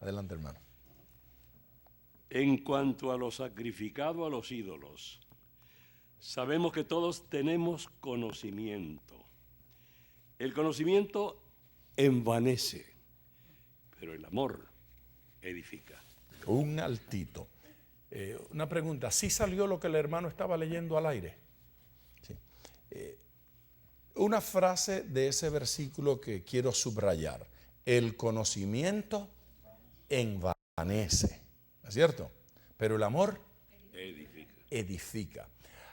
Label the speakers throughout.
Speaker 1: Adelante, hermano.
Speaker 2: En cuanto a lo sacrificado a los ídolos, sabemos que todos tenemos conocimiento. El conocimiento envanece, pero el amor edifica.
Speaker 1: Un altito. Una pregunta, ¿sí salió lo que el hermano estaba leyendo al aire? Sí. Una frase de ese versículo que quiero subrayar. El conocimiento envanece, ¿no es cierto? Pero el amor edifica.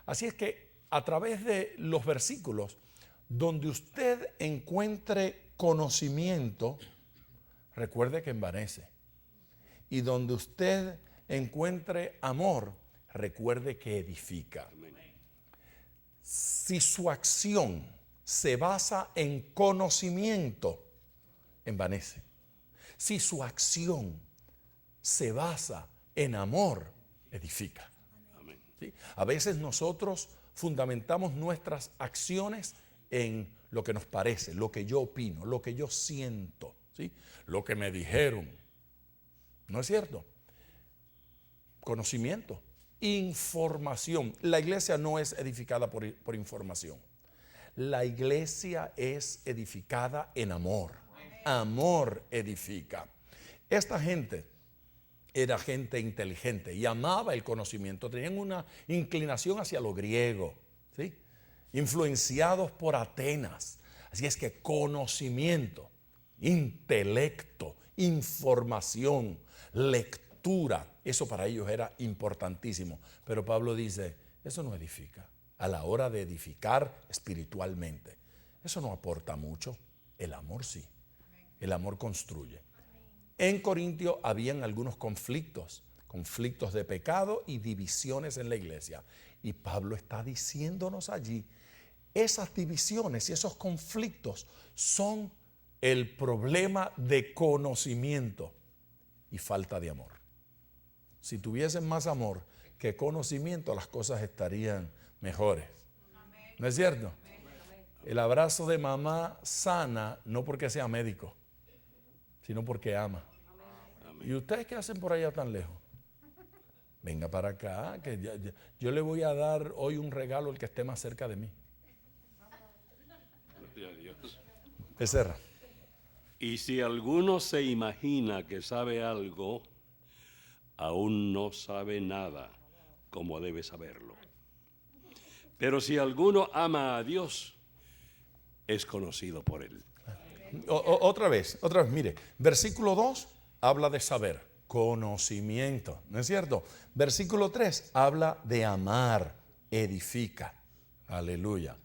Speaker 1: Así es que a través de los versículos, donde usted encuentre conocimiento, recuerde que envanece. Y donde usted encuentre amor, recuerde que edifica. Si su acción se basa en conocimiento, envanece. Si su acción se basa en amor, edifica. ¿Sí? A veces nosotros fundamentamos nuestras acciones en lo que nos parece, lo que yo opino, lo que yo siento, ¿sí? Lo que me dijeron. ¿No es cierto? Conocimiento, información. La iglesia no es edificada por información. La iglesia es edificada en amor. Amor edifica. Esta gente era gente inteligente y amaba el conocimiento. Tenían una inclinación hacia lo griego, ¿sí? Influenciados por Atenas. Así es que conocimiento, intelecto, información, lectura, eso para ellos era importantísimo. Pero Pablo dice, eso no edifica. A la hora de edificar espiritualmente, eso no aporta mucho. El amor sí. El amor construye. En Corintio habían algunos conflictos de pecado y divisiones en la iglesia. Y Pablo está diciéndonos allí, esas divisiones y esos conflictos son el problema de conocimiento y falta de amor. Si tuviesen más amor que conocimiento, las cosas estarían mejores. ¿No es cierto? El abrazo de mamá sana no porque sea médico, sino porque ama. ¿Y ustedes qué hacen por allá tan lejos? Venga para acá, que yo le voy a dar hoy un regalo al que esté más cerca de mí.
Speaker 2: Gloria a Dios.
Speaker 1: Becerra.
Speaker 2: Y si alguno se imagina que sabe algo, aún no sabe nada como debe saberlo. Pero si alguno ama a Dios, es conocido por él.
Speaker 1: Otra vez, mire, versículo 2 habla de saber, conocimiento, ¿no es cierto? Versículo 3 habla de amar, edifica, aleluya.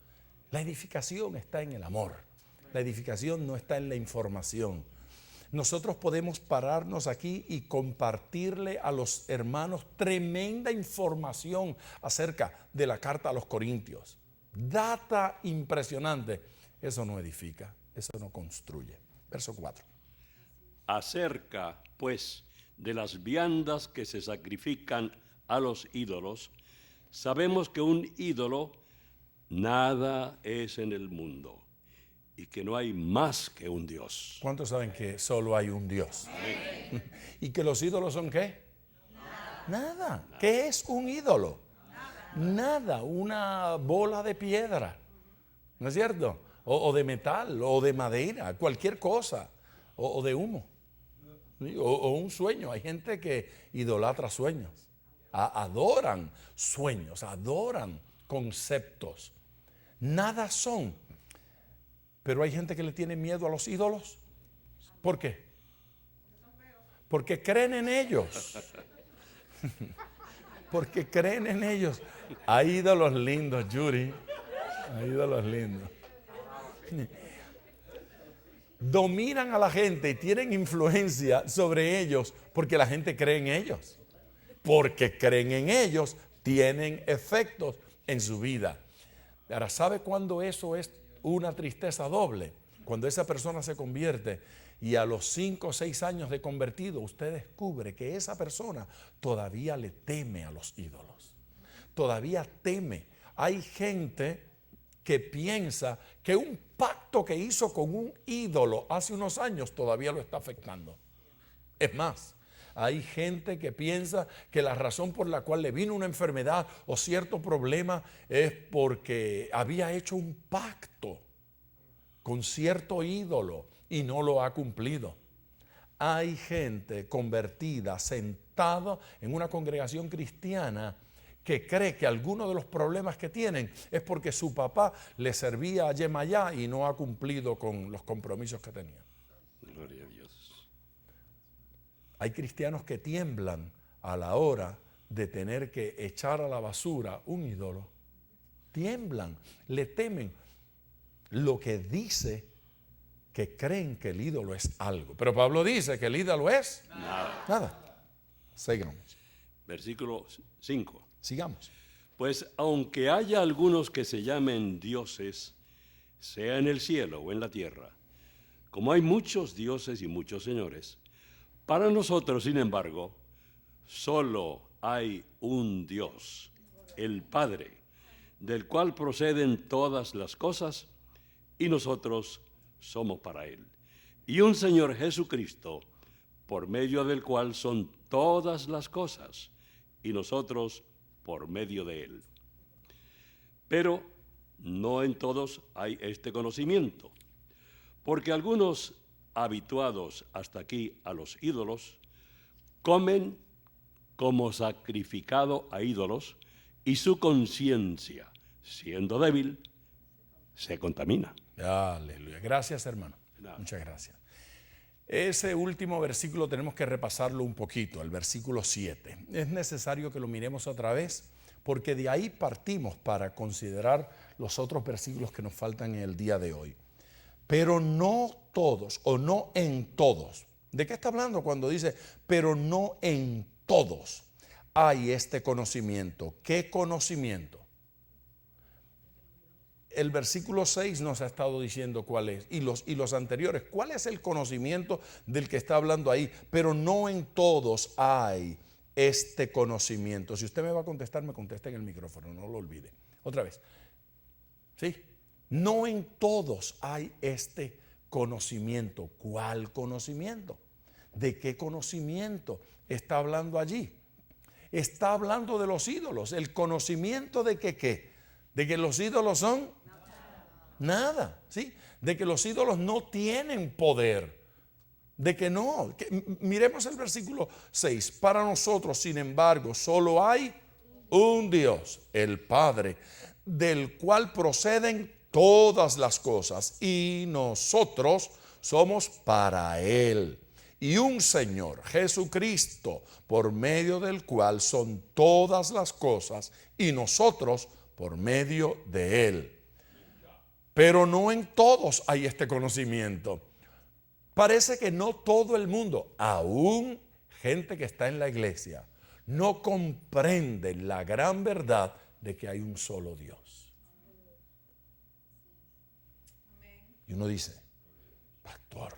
Speaker 1: La edificación está en el amor, la edificación no está en la información. Nosotros podemos pararnos aquí y compartirle a los hermanos tremenda información acerca de la carta a los Corintios. Data impresionante. Eso no edifica, eso no construye. Verso 4.
Speaker 2: Acerca, pues, de las viandas que se sacrifican a los ídolos, sabemos que un ídolo nada es en el mundo y que no hay más que un Dios.
Speaker 1: ¿Cuántos saben que solo hay un Dios? ¿Y que los ídolos son qué? Nada. ¿Qué es un ídolo? Nada. Una bola de piedra, ¿no es cierto? O de metal, o de madera, cualquier cosa, o de humo, ¿sí? O un sueño. Hay gente que idolatra sueños, adoran sueños, adoran conceptos. Nada son. Pero hay gente que le tiene miedo a los ídolos. ¿Por qué? Porque creen en ellos. Porque creen en ellos. Hay ídolos lindos, Yuri. Hay ídolos lindos. Dominan a la gente y tienen influencia sobre ellos porque la gente cree en ellos. Porque creen en ellos, tienen efectos en su vida. Ahora, ¿sabe cuándo eso es una tristeza doble? Cuando esa persona se convierte y a los 5 o 6 años de convertido, usted descubre que esa persona todavía le teme a los ídolos. Todavía teme. Hay gente que piensa que un pacto que hizo con un ídolo hace unos años todavía lo está afectando. Es más, hay gente que piensa que la razón por la cual le vino una enfermedad o cierto problema es porque había hecho un pacto con cierto ídolo y no lo ha cumplido. Hay gente convertida, sentada en una congregación cristiana, que cree que algunos de los problemas que tienen es porque su papá le servía a Yemayá y no ha cumplido con los compromisos que tenía.
Speaker 2: Gloria a Dios.
Speaker 1: Hay cristianos que tiemblan a la hora de tener que echar a la basura un ídolo. Tiemblan, le temen. Lo que dice que creen que el ídolo es algo. Pero Pablo dice que el ídolo es nada. Sigamos.
Speaker 2: Versículo 5.
Speaker 1: Sigamos.
Speaker 2: Pues aunque haya algunos que se llamen dioses, sea en el cielo o en la tierra, como hay muchos dioses y muchos señores, para nosotros, sin embargo, solo hay un Dios, el Padre, del cual proceden todas las cosas, y nosotros somos para Él. Y un Señor Jesucristo, por medio del cual son todas las cosas, y nosotros por medio de Él. Pero no en todos hay este conocimiento, porque algunos habituados hasta aquí a los ídolos, comen como sacrificado a ídolos, y su conciencia, siendo débil, se contamina.
Speaker 1: Aleluya. Gracias, hermano. Muchas gracias. Ese último versículo tenemos que repasarlo un poquito, el versículo 7. Es necesario que lo miremos otra vez, porque de ahí partimos para considerar los otros versículos que nos faltan en el día de hoy. Pero no todos, o no en todos. ¿De qué está hablando cuando dice, pero no en todos hay este conocimiento? ¿Qué conocimiento? El versículo 6 nos ha estado diciendo cuál es, y los anteriores, cuál es el conocimiento del que está hablando ahí, pero no en todos hay este conocimiento. Si usted me va a contestar, me conteste en el micrófono, no lo olvide. Otra vez. ¿Sí? No en todos hay este conocimiento. ¿Cuál conocimiento? ¿De qué conocimiento está hablando allí? Está hablando de los ídolos. ¿El conocimiento de que qué? ¿De que los ídolos son? Nada, ¿sí? De que los ídolos no tienen poder. De que no. Miremos el versículo 6. Para nosotros, sin embargo, solo hay un Dios, el Padre, del cual proceden todas las cosas, y nosotros somos para Él. Y un Señor, Jesucristo, por medio del cual son todas las cosas, y nosotros por medio de Él. Pero no en todos hay este conocimiento. Parece que no todo el mundo, aún gente que está en la iglesia, no comprende la gran verdad de que hay un solo Dios. Y uno dice, pastor,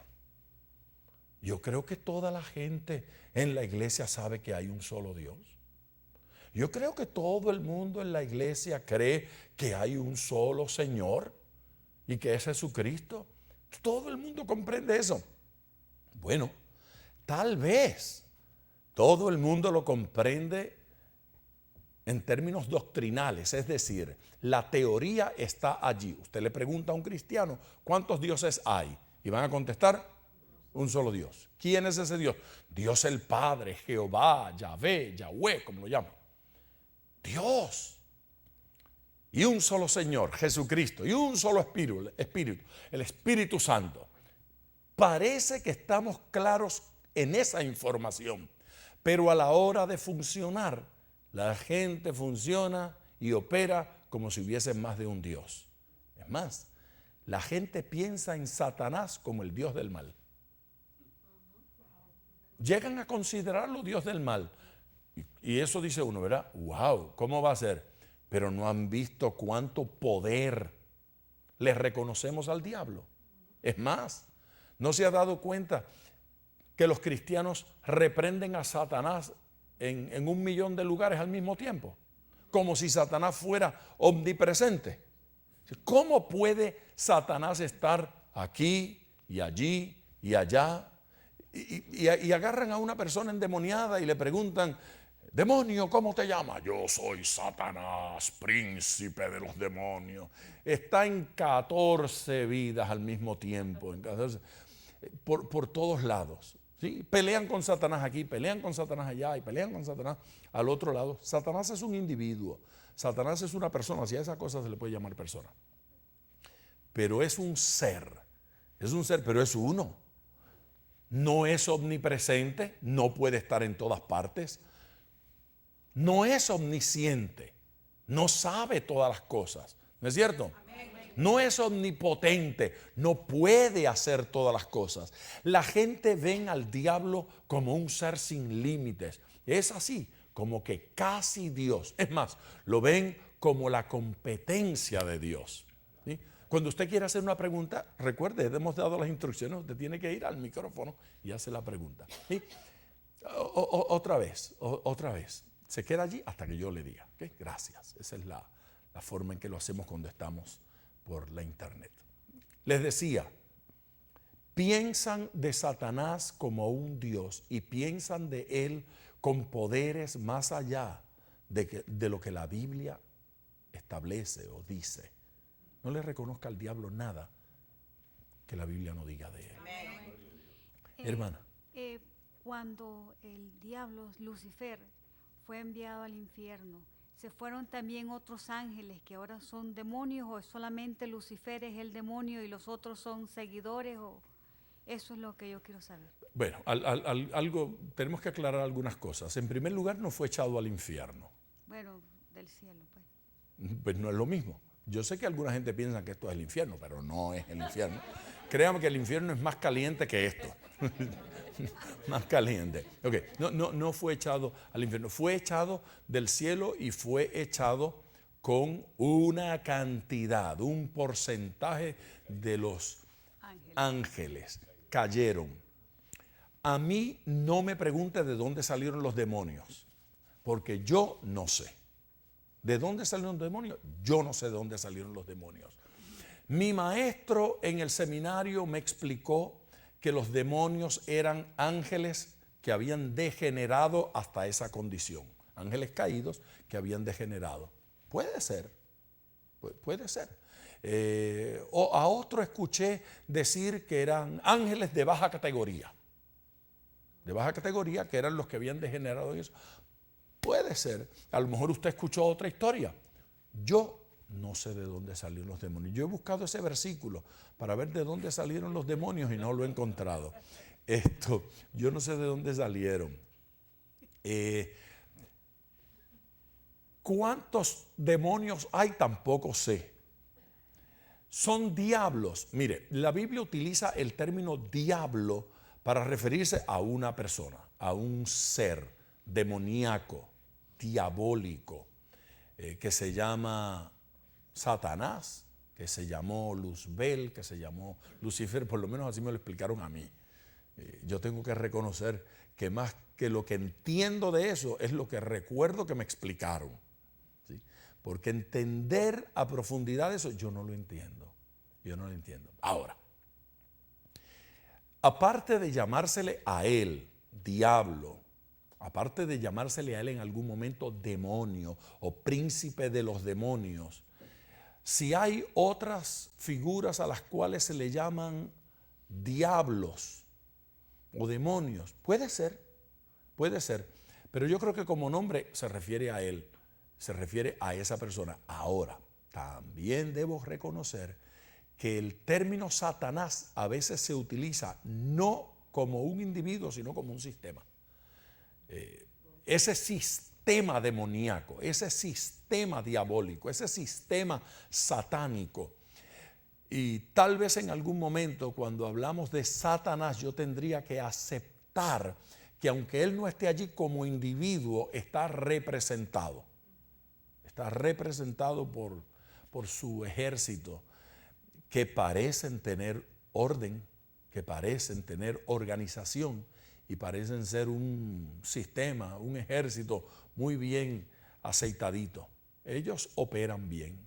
Speaker 1: yo creo que toda la gente en la iglesia sabe que hay un solo Dios. Yo creo que todo el mundo en la iglesia cree que hay un solo Señor y que es Jesucristo. Todo el mundo comprende eso. Bueno, tal vez todo el mundo lo comprende en términos doctrinales, es decir, la teoría está allí. Usted le pregunta a un cristiano, ¿cuántos dioses hay? Y van a contestar, un solo Dios. ¿Quién es ese Dios? Dios el Padre, Jehová, Yahvé, Yahweh, como lo llaman. Dios. Y un solo Señor, Jesucristo. Y un solo Espíritu, el Espíritu Santo. Parece que estamos claros en esa información. Pero a la hora de funcionar, la gente funciona y opera como si hubiese más de un Dios. Es más, la gente piensa en Satanás como el Dios del mal. Llegan a considerarlo Dios del mal. Y eso dice uno, ¿verdad? ¡Wow! ¿Cómo va a ser? Pero no han visto cuánto poder le reconocemos al diablo. Es más, ¿no se ha dado cuenta que los cristianos reprenden a Satanás en 1.000.000 de lugares al mismo tiempo? Como si Satanás fuera omnipresente. ¿Cómo puede Satanás estar aquí y allí y allá? y agarran a una persona endemoniada y le preguntan, demonio, ¿cómo te llamas? Yo soy Satanás, príncipe de los demonios. Está en 14 vidas al mismo tiempo, por todos lados. ¿Sí? Pelean con Satanás aquí, pelean con Satanás allá y pelean con Satanás al otro lado. Satanás es un individuo, Satanás es una persona, si a esa cosa se le puede llamar persona. Pero es un ser, pero es uno. No es omnipresente, no puede estar en todas partes. No es omnisciente, no sabe todas las cosas, ¿no es cierto? No es omnipotente, no puede hacer todas las cosas. La gente ve al diablo como un ser sin límites. Es así, como que casi Dios. Es más, lo ven como la competencia de Dios. ¿Sí? Cuando usted quiere hacer una pregunta, recuerde, hemos dado las instrucciones, usted tiene que ir al micrófono y hace la pregunta. ¿Sí? Otra vez. Se queda allí hasta que yo le diga. ¿Okay? Gracias. Esa es la forma en que lo hacemos cuando estamos por la internet. Les decía, piensan de Satanás como un Dios y piensan de él con poderes más allá de lo que la Biblia establece o dice. No le reconozca al diablo nada que la Biblia no diga de él. Hermana.
Speaker 3: Cuando el diablo, Lucifer, fue enviado al infierno, ¿se fueron también otros ángeles que ahora son demonios o solamente Lucifer es el demonio y los otros son seguidores? O eso es lo que yo quiero saber.
Speaker 1: Bueno, algo, tenemos que aclarar algunas cosas. En primer lugar, no fue echado al infierno.
Speaker 3: Bueno, del cielo, pues.
Speaker 1: Pues no es lo mismo. Yo sé que alguna gente piensa que esto es el infierno, pero no es el infierno. Créame que el infierno es más caliente que esto. Más caliente. Ok, no fue echado al infierno. Fue echado del cielo y fue echado con una cantidad, un porcentaje de los ángeles cayeron. A mí no me pregunte de dónde salieron los demonios, porque yo no sé. ¿De dónde salieron los demonios? Yo no sé de dónde salieron los demonios. Mi maestro en el seminario me explicó que los demonios eran ángeles que habían degenerado hasta esa condición. Ángeles caídos que habían degenerado. Puede ser, puede ser. O a otro escuché decir que eran ángeles de baja categoría. De baja categoría, que eran los que habían degenerado en eso. Puede ser. A lo mejor usted escuchó otra historia. Yo no sé de dónde salieron los demonios. Yo he buscado ese versículo para ver de dónde salieron los demonios y no lo he encontrado. Yo no sé de dónde salieron. ¿Cuántos demonios hay? Tampoco sé. Son diablos. Mire, la Biblia utiliza el término diablo para referirse a una persona, a un ser demoníaco, diabólico, que se llama Satanás, que se llamó Luzbel, que se llamó Lucifer, por lo menos así me lo explicaron a mí. Yo tengo que reconocer que más que lo que entiendo de eso es lo que recuerdo que me explicaron. ¿Sí? Porque entender a profundidad eso yo no lo entiendo. Yo no lo entiendo. Ahora, aparte de llamársele a él diablo, aparte de llamársele a él en algún momento demonio o príncipe de los demonios, si hay otras figuras a las cuales se le llaman diablos o demonios, puede ser, pero yo creo que como nombre se refiere a él, se refiere a esa persona. Ahora, también debo reconocer que el término Satanás a veces se utiliza no como un individuo, sino como un sistema. Ese sistema demoníaco, ese sistema diabólico, ese sistema satánico. Y tal vez en algún momento cuando hablamos de Satanás yo tendría que aceptar que aunque él no esté allí como individuo, está representado. Está representado por su ejército, que parecen tener orden, que parecen tener organización y parecen ser un sistema, un ejército muy bien aceitadito. Ellos operan bien,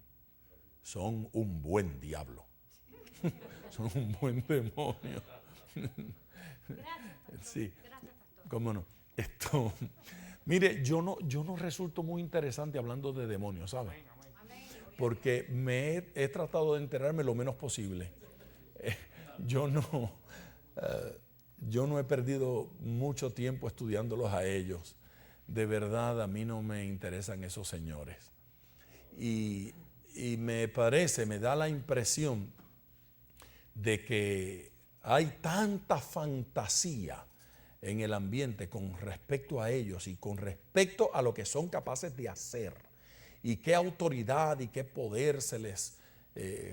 Speaker 1: son un buen diablo, son un buen demonio. Sí, cómo no. Mire, yo no resulto muy interesante hablando de demonios, ¿sabe? Porque he tratado de enterarme lo menos posible. Yo no he perdido mucho tiempo estudiándolos a ellos. De verdad, a mí no me interesan esos señores. Y me da la impresión de que hay tanta fantasía en el ambiente con respecto a ellos y con respecto a lo que son capaces de hacer y qué autoridad y qué poder se les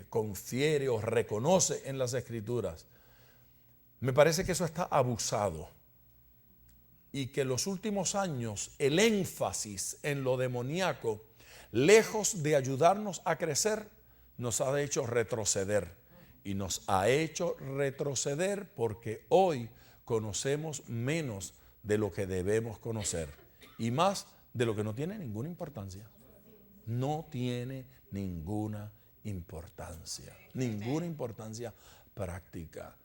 Speaker 1: confiere o reconoce en las Escrituras. Me parece que eso está abusado y que en los últimos años el énfasis en lo demoníaco, lejos de ayudarnos a crecer, nos ha hecho retroceder. Y nos ha hecho retroceder porque hoy conocemos menos de lo que debemos conocer y más de lo que no tiene ninguna importancia. No tiene ninguna importancia práctica.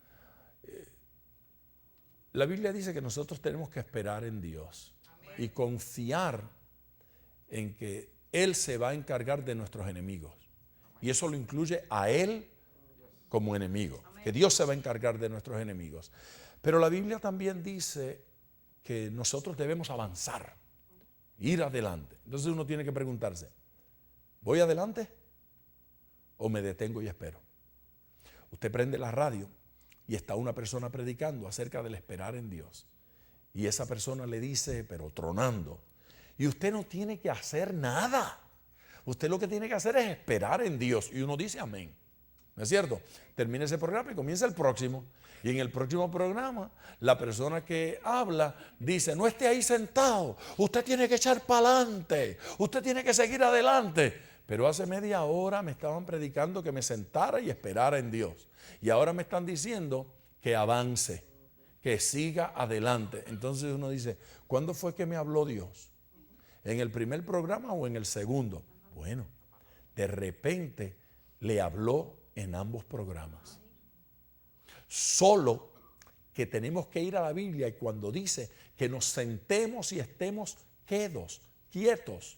Speaker 1: La Biblia dice que nosotros tenemos que esperar en Dios y confiar en que Él se va a encargar de nuestros enemigos. Y eso lo incluye a Él como enemigo, que Dios se va a encargar de nuestros enemigos. Pero la Biblia también dice que nosotros debemos avanzar, ir adelante. Entonces uno tiene que preguntarse, ¿voy adelante o me detengo y espero? Usted prende la radio y está una persona predicando acerca del esperar en Dios. Y esa persona le dice, pero tronando, y usted no tiene que hacer nada. Usted lo que tiene que hacer es esperar en Dios. Y uno dice amén. ¿No es cierto? Termina ese programa y comienza el próximo. Y en el próximo programa, la persona que habla dice, no esté ahí sentado, usted tiene que echar para adelante, usted tiene que seguir adelante. Pero hace media hora me estaban predicando que me sentara y esperara en Dios. Y ahora me están diciendo que avance, que siga adelante. Entonces uno dice, ¿cuándo fue que me habló Dios? ¿En el primer programa o en el segundo? Bueno, de repente le habló en ambos programas. Solo que tenemos que ir a la Biblia y cuando dice que nos sentemos y estemos quietos,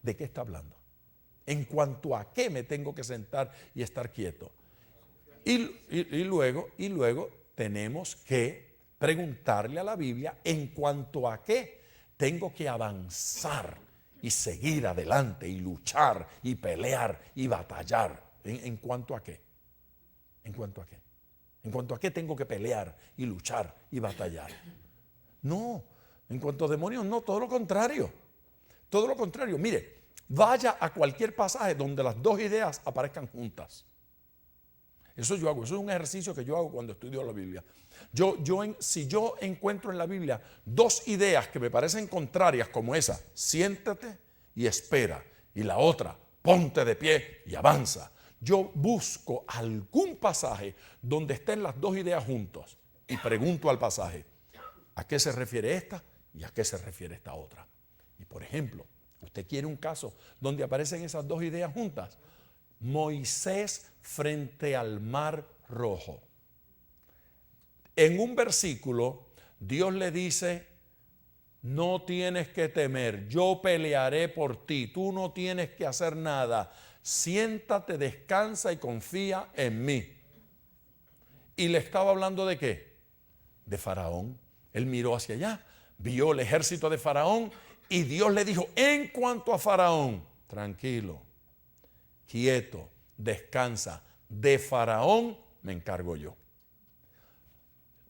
Speaker 1: ¿de qué está hablando? En cuanto a qué me tengo que sentar y estar quieto. Y luego tenemos que preguntarle a la Biblia en cuanto a qué tengo que avanzar y seguir adelante y luchar y pelear y batallar. ¿En cuanto a qué? ¿En cuanto a qué? ¿En cuanto a qué tengo que pelear y luchar y batallar? No, en cuanto a demonios no, todo lo contrario. Todo lo contrario. Mire, vaya a cualquier pasaje donde las dos ideas aparezcan juntas. Eso yo hago, eso es un ejercicio que yo hago cuando estudio la Biblia. Si yo encuentro en la Biblia dos ideas que me parecen contrarias como esa, siéntate y espera, y la otra, ponte de pie y avanza. Yo busco algún pasaje donde estén las dos ideas juntos y pregunto al pasaje, ¿a qué se refiere esta y a qué se refiere esta otra? Y por ejemplo, usted quiere un caso donde aparecen esas dos ideas juntas. Moisés frente al Mar Rojo. En un versículo, Dios le dice, no tienes que temer, yo pelearé por ti, tú no tienes que hacer nada. Siéntate, descansa y confía en mí. Y le estaba hablando ¿de qué? De Faraón. Él miró hacia allá, vio el ejército de Faraón y Dios le dijo, en cuanto a Faraón, tranquilo, quieto, descansa, de Faraón me encargo yo.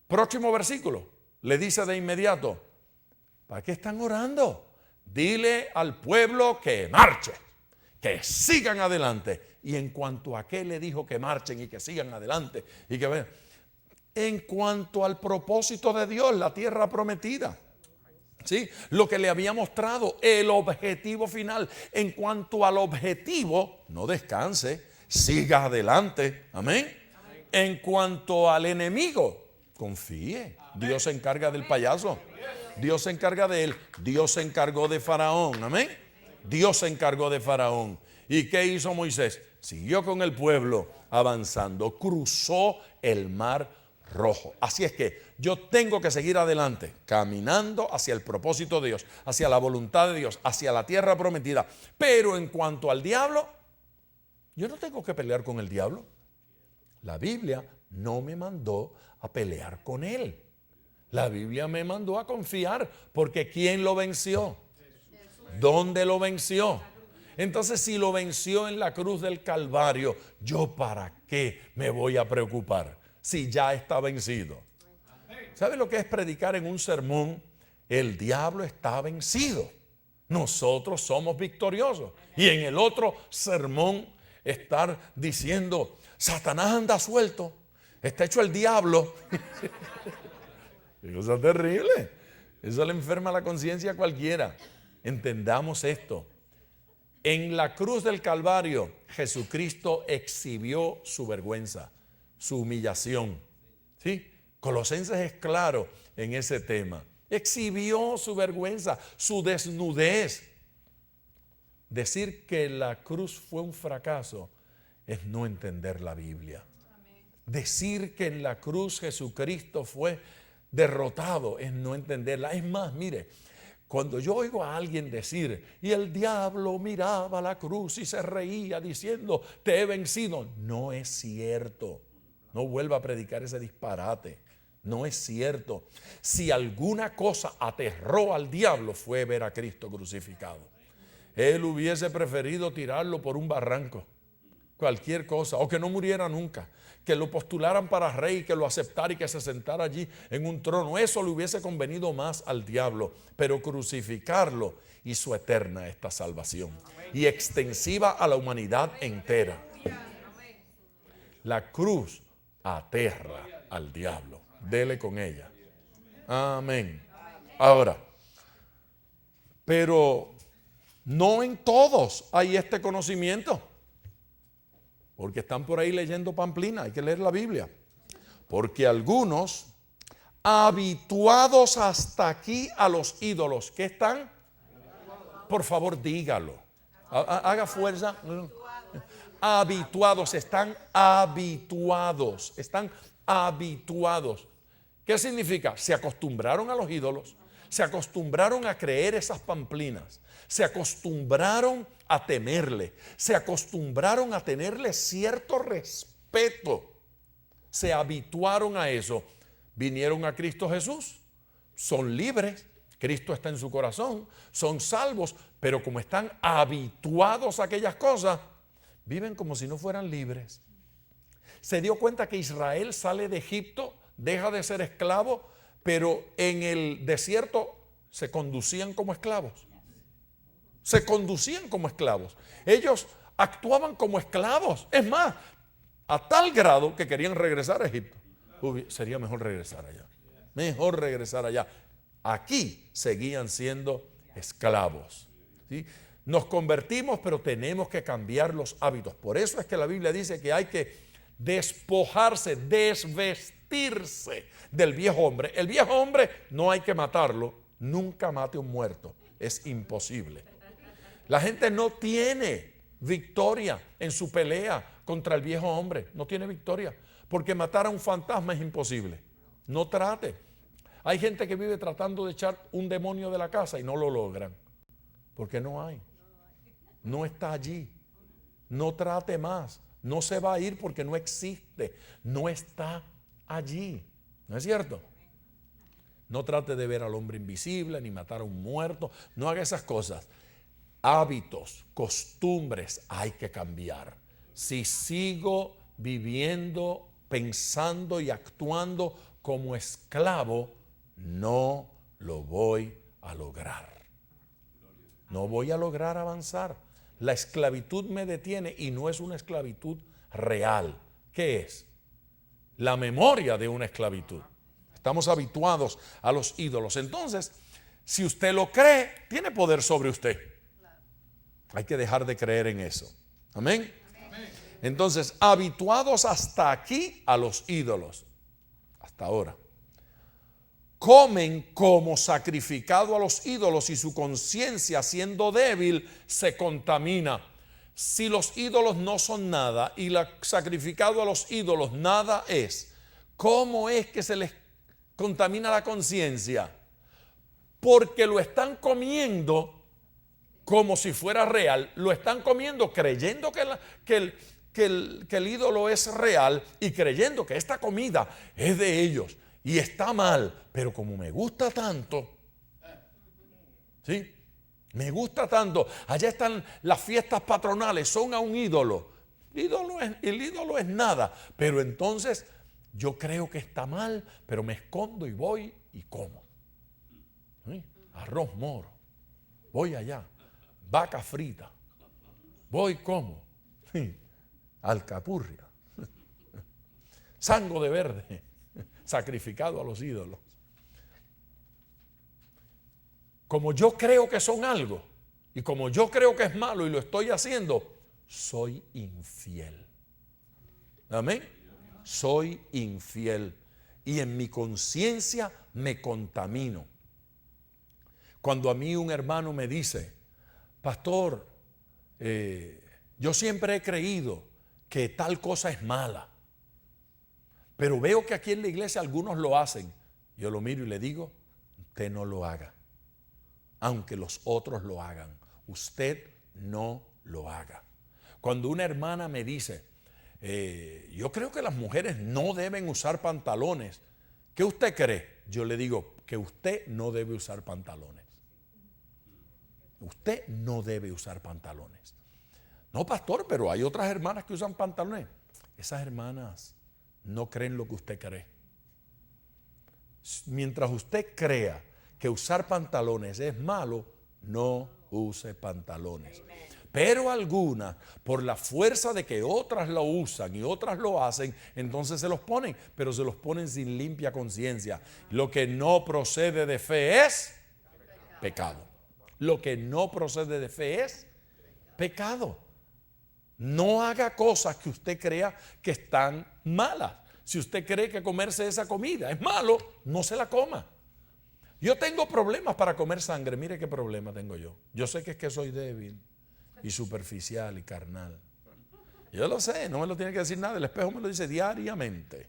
Speaker 1: Próximo versículo, le dice de inmediato, ¿para qué están orando? Dile al pueblo que marche, que sigan adelante. Y en cuanto a qué le dijo que marchen y que sigan adelante y que vean, en cuanto al propósito de Dios, la tierra prometida, ¿sí? Lo que le había mostrado, el objetivo final. En cuanto al objetivo, no descanse, siga adelante, amén. En cuanto al enemigo, confíe, Dios se encarga del payaso, Dios se encarga de él, Dios se encargó de Faraón, amén. Dios se encargó de Faraón. ¿Y qué hizo Moisés? Siguió con el pueblo avanzando, cruzó el Mar rojo. Así es que yo tengo que seguir adelante, caminando hacia el propósito de Dios, hacia la voluntad de Dios, hacia la tierra prometida. Pero en cuanto al diablo, yo no tengo que pelear con el diablo. La Biblia no me mandó a pelear con él. La Biblia me mandó a confiar, porque ¿quién lo venció? ¿Dónde lo venció? Entonces, si lo venció en la cruz del Calvario, ¿yo para qué me voy a preocupar si ya está vencido? ¿Sabe lo que es predicar en un sermón? El diablo está vencido. Nosotros somos victoriosos. Y en el otro sermón estar diciendo, Satanás anda suelto, está hecho el diablo. Es cosa terrible. Eso le enferma la conciencia a cualquiera. Entendamos esto. En la cruz del Calvario, Jesucristo exhibió su vergüenza, su humillación. ¿Sí? Colosenses es claro en ese tema. Exhibió su vergüenza, su desnudez. Decir que la cruz fue un fracaso es no entender la Biblia. Decir que en la cruz Jesucristo fue derrotado es no entenderla. Es más, mire, cuando yo oigo a alguien decir, y el diablo miraba la cruz y se reía diciendo, te he vencido, no es cierto. No vuelva a predicar ese disparate. No es cierto. Si alguna cosa aterró al diablo fue ver a Cristo crucificado. Él hubiese preferido tirarlo por un barranco, cualquier cosa, o que no muriera nunca, que lo postularan para rey, que lo aceptara y que se sentara allí en un trono. Eso le hubiese convenido más al diablo, pero crucificarlo hizo eterna esta salvación y extensiva a la humanidad entera. La cruz aterra al diablo. Dele con ella. Amén. Ahora, pero no en todos hay este conocimiento. Porque están por ahí leyendo pamplina, hay que leer la Biblia. Porque algunos, habituados hasta aquí a los ídolos, ¿qué están? Por favor, dígalo. Haga fuerza. Habituados, están habituados. ¿Qué significa? Se acostumbraron a los ídolos, se acostumbraron a creer esas pamplinas, se acostumbraron a temerle, se acostumbraron a tenerle cierto respeto, se habituaron a eso, vinieron a Cristo Jesús, son libres, Cristo está en su corazón, son salvos, pero como están habituados a aquellas cosas, viven como si no fueran libres. Se dio cuenta que Israel sale de Egipto, deja de ser esclavo, pero en el desierto se conducían como esclavos. Se conducían como esclavos. Ellos actuaban como esclavos. Es más, a tal grado que querían regresar a Egipto. Sería mejor regresar allá. Mejor regresar allá. Aquí seguían siendo esclavos. ¿Sí? Nos convertimos, pero tenemos que cambiar los hábitos. Por eso es que la Biblia dice que hay que despojarse, desvestirse del viejo hombre. El viejo hombre no hay que matarlo. Nunca mate a un muerto. Es imposible. La gente no tiene victoria en su pelea contra el viejo hombre. No tiene victoria. Porque matar a un fantasma es imposible. No trate. Hay gente que vive tratando de echar un demonio de la casa y no lo logran. Porque no hay. No está allí. No trate más. No se va a ir porque no existe. No está allí. ¿No es cierto? No trate de ver al hombre invisible ni matar a un muerto. No haga esas cosas. Hábitos, costumbres hay que cambiar. Si sigo viviendo, pensando y actuando como esclavo, no lo voy a lograr. No voy a lograr avanzar. La esclavitud me detiene y no es una esclavitud real. ¿Qué es? La memoria de una esclavitud. Estamos habituados a los ídolos. Entonces, si usted lo cree, tiene poder sobre usted. Hay que dejar de creer en eso. Amén. Entonces, habituados hasta aquí a los ídolos. Hasta ahora. Comen como sacrificado a los ídolos y su conciencia, siendo débil, se contamina. Si los ídolos no son nada y sacrificado a los ídolos nada es, ¿Cómo es que se les contamina la conciencia? Porque lo están comiendo como si fuera real. Lo están comiendo creyendo que el ídolo es real y creyendo que esta comida es de ellos. Y está mal, pero como me gusta tanto, ¿sí? Me gusta tanto. Allá están las fiestas patronales, son a un ídolo. El ídolo es nada, pero entonces yo creo que está mal, pero me escondo y voy y como. ¿Sí? Arroz moro, voy allá, vaca frita, voy como, ¿sí? Alcapurria, sango de verde, sacrificado a los ídolos. Como yo creo que son algo y como yo creo que es malo y lo estoy haciendo, soy infiel. Amén. Soy infiel y en mi conciencia me contamino. Cuando a mí un hermano me dice, pastor, yo siempre he creído que tal cosa es mala, pero veo que aquí en la iglesia algunos lo hacen. Yo lo miro y le digo, usted no lo haga. Aunque los otros lo hagan, usted no lo haga. Cuando una hermana me dice, yo creo que las mujeres no deben usar pantalones, ¿qué usted cree? Yo le digo que usted no debe usar pantalones. Usted no debe usar pantalones. No, pastor, pero hay otras hermanas que usan pantalones. Esas hermanas no creen lo que usted cree. Mientras usted crea que usar pantalones es malo, no use pantalones. Pero algunas, por la fuerza de que otras lo usan y otras lo hacen, entonces se los ponen, pero se los ponen sin limpia conciencia. Lo que no procede de fe es pecado. Lo que no procede de fe es pecado. No haga cosas que usted crea que están malas. Si usted cree que comerse esa comida es malo, no se la coma. Yo tengo problemas para comer sangre. Mire qué problema tengo yo. Yo sé que es que soy débil y superficial y carnal. Yo lo sé, no me lo tiene que decir nada. El espejo me lo dice diariamente.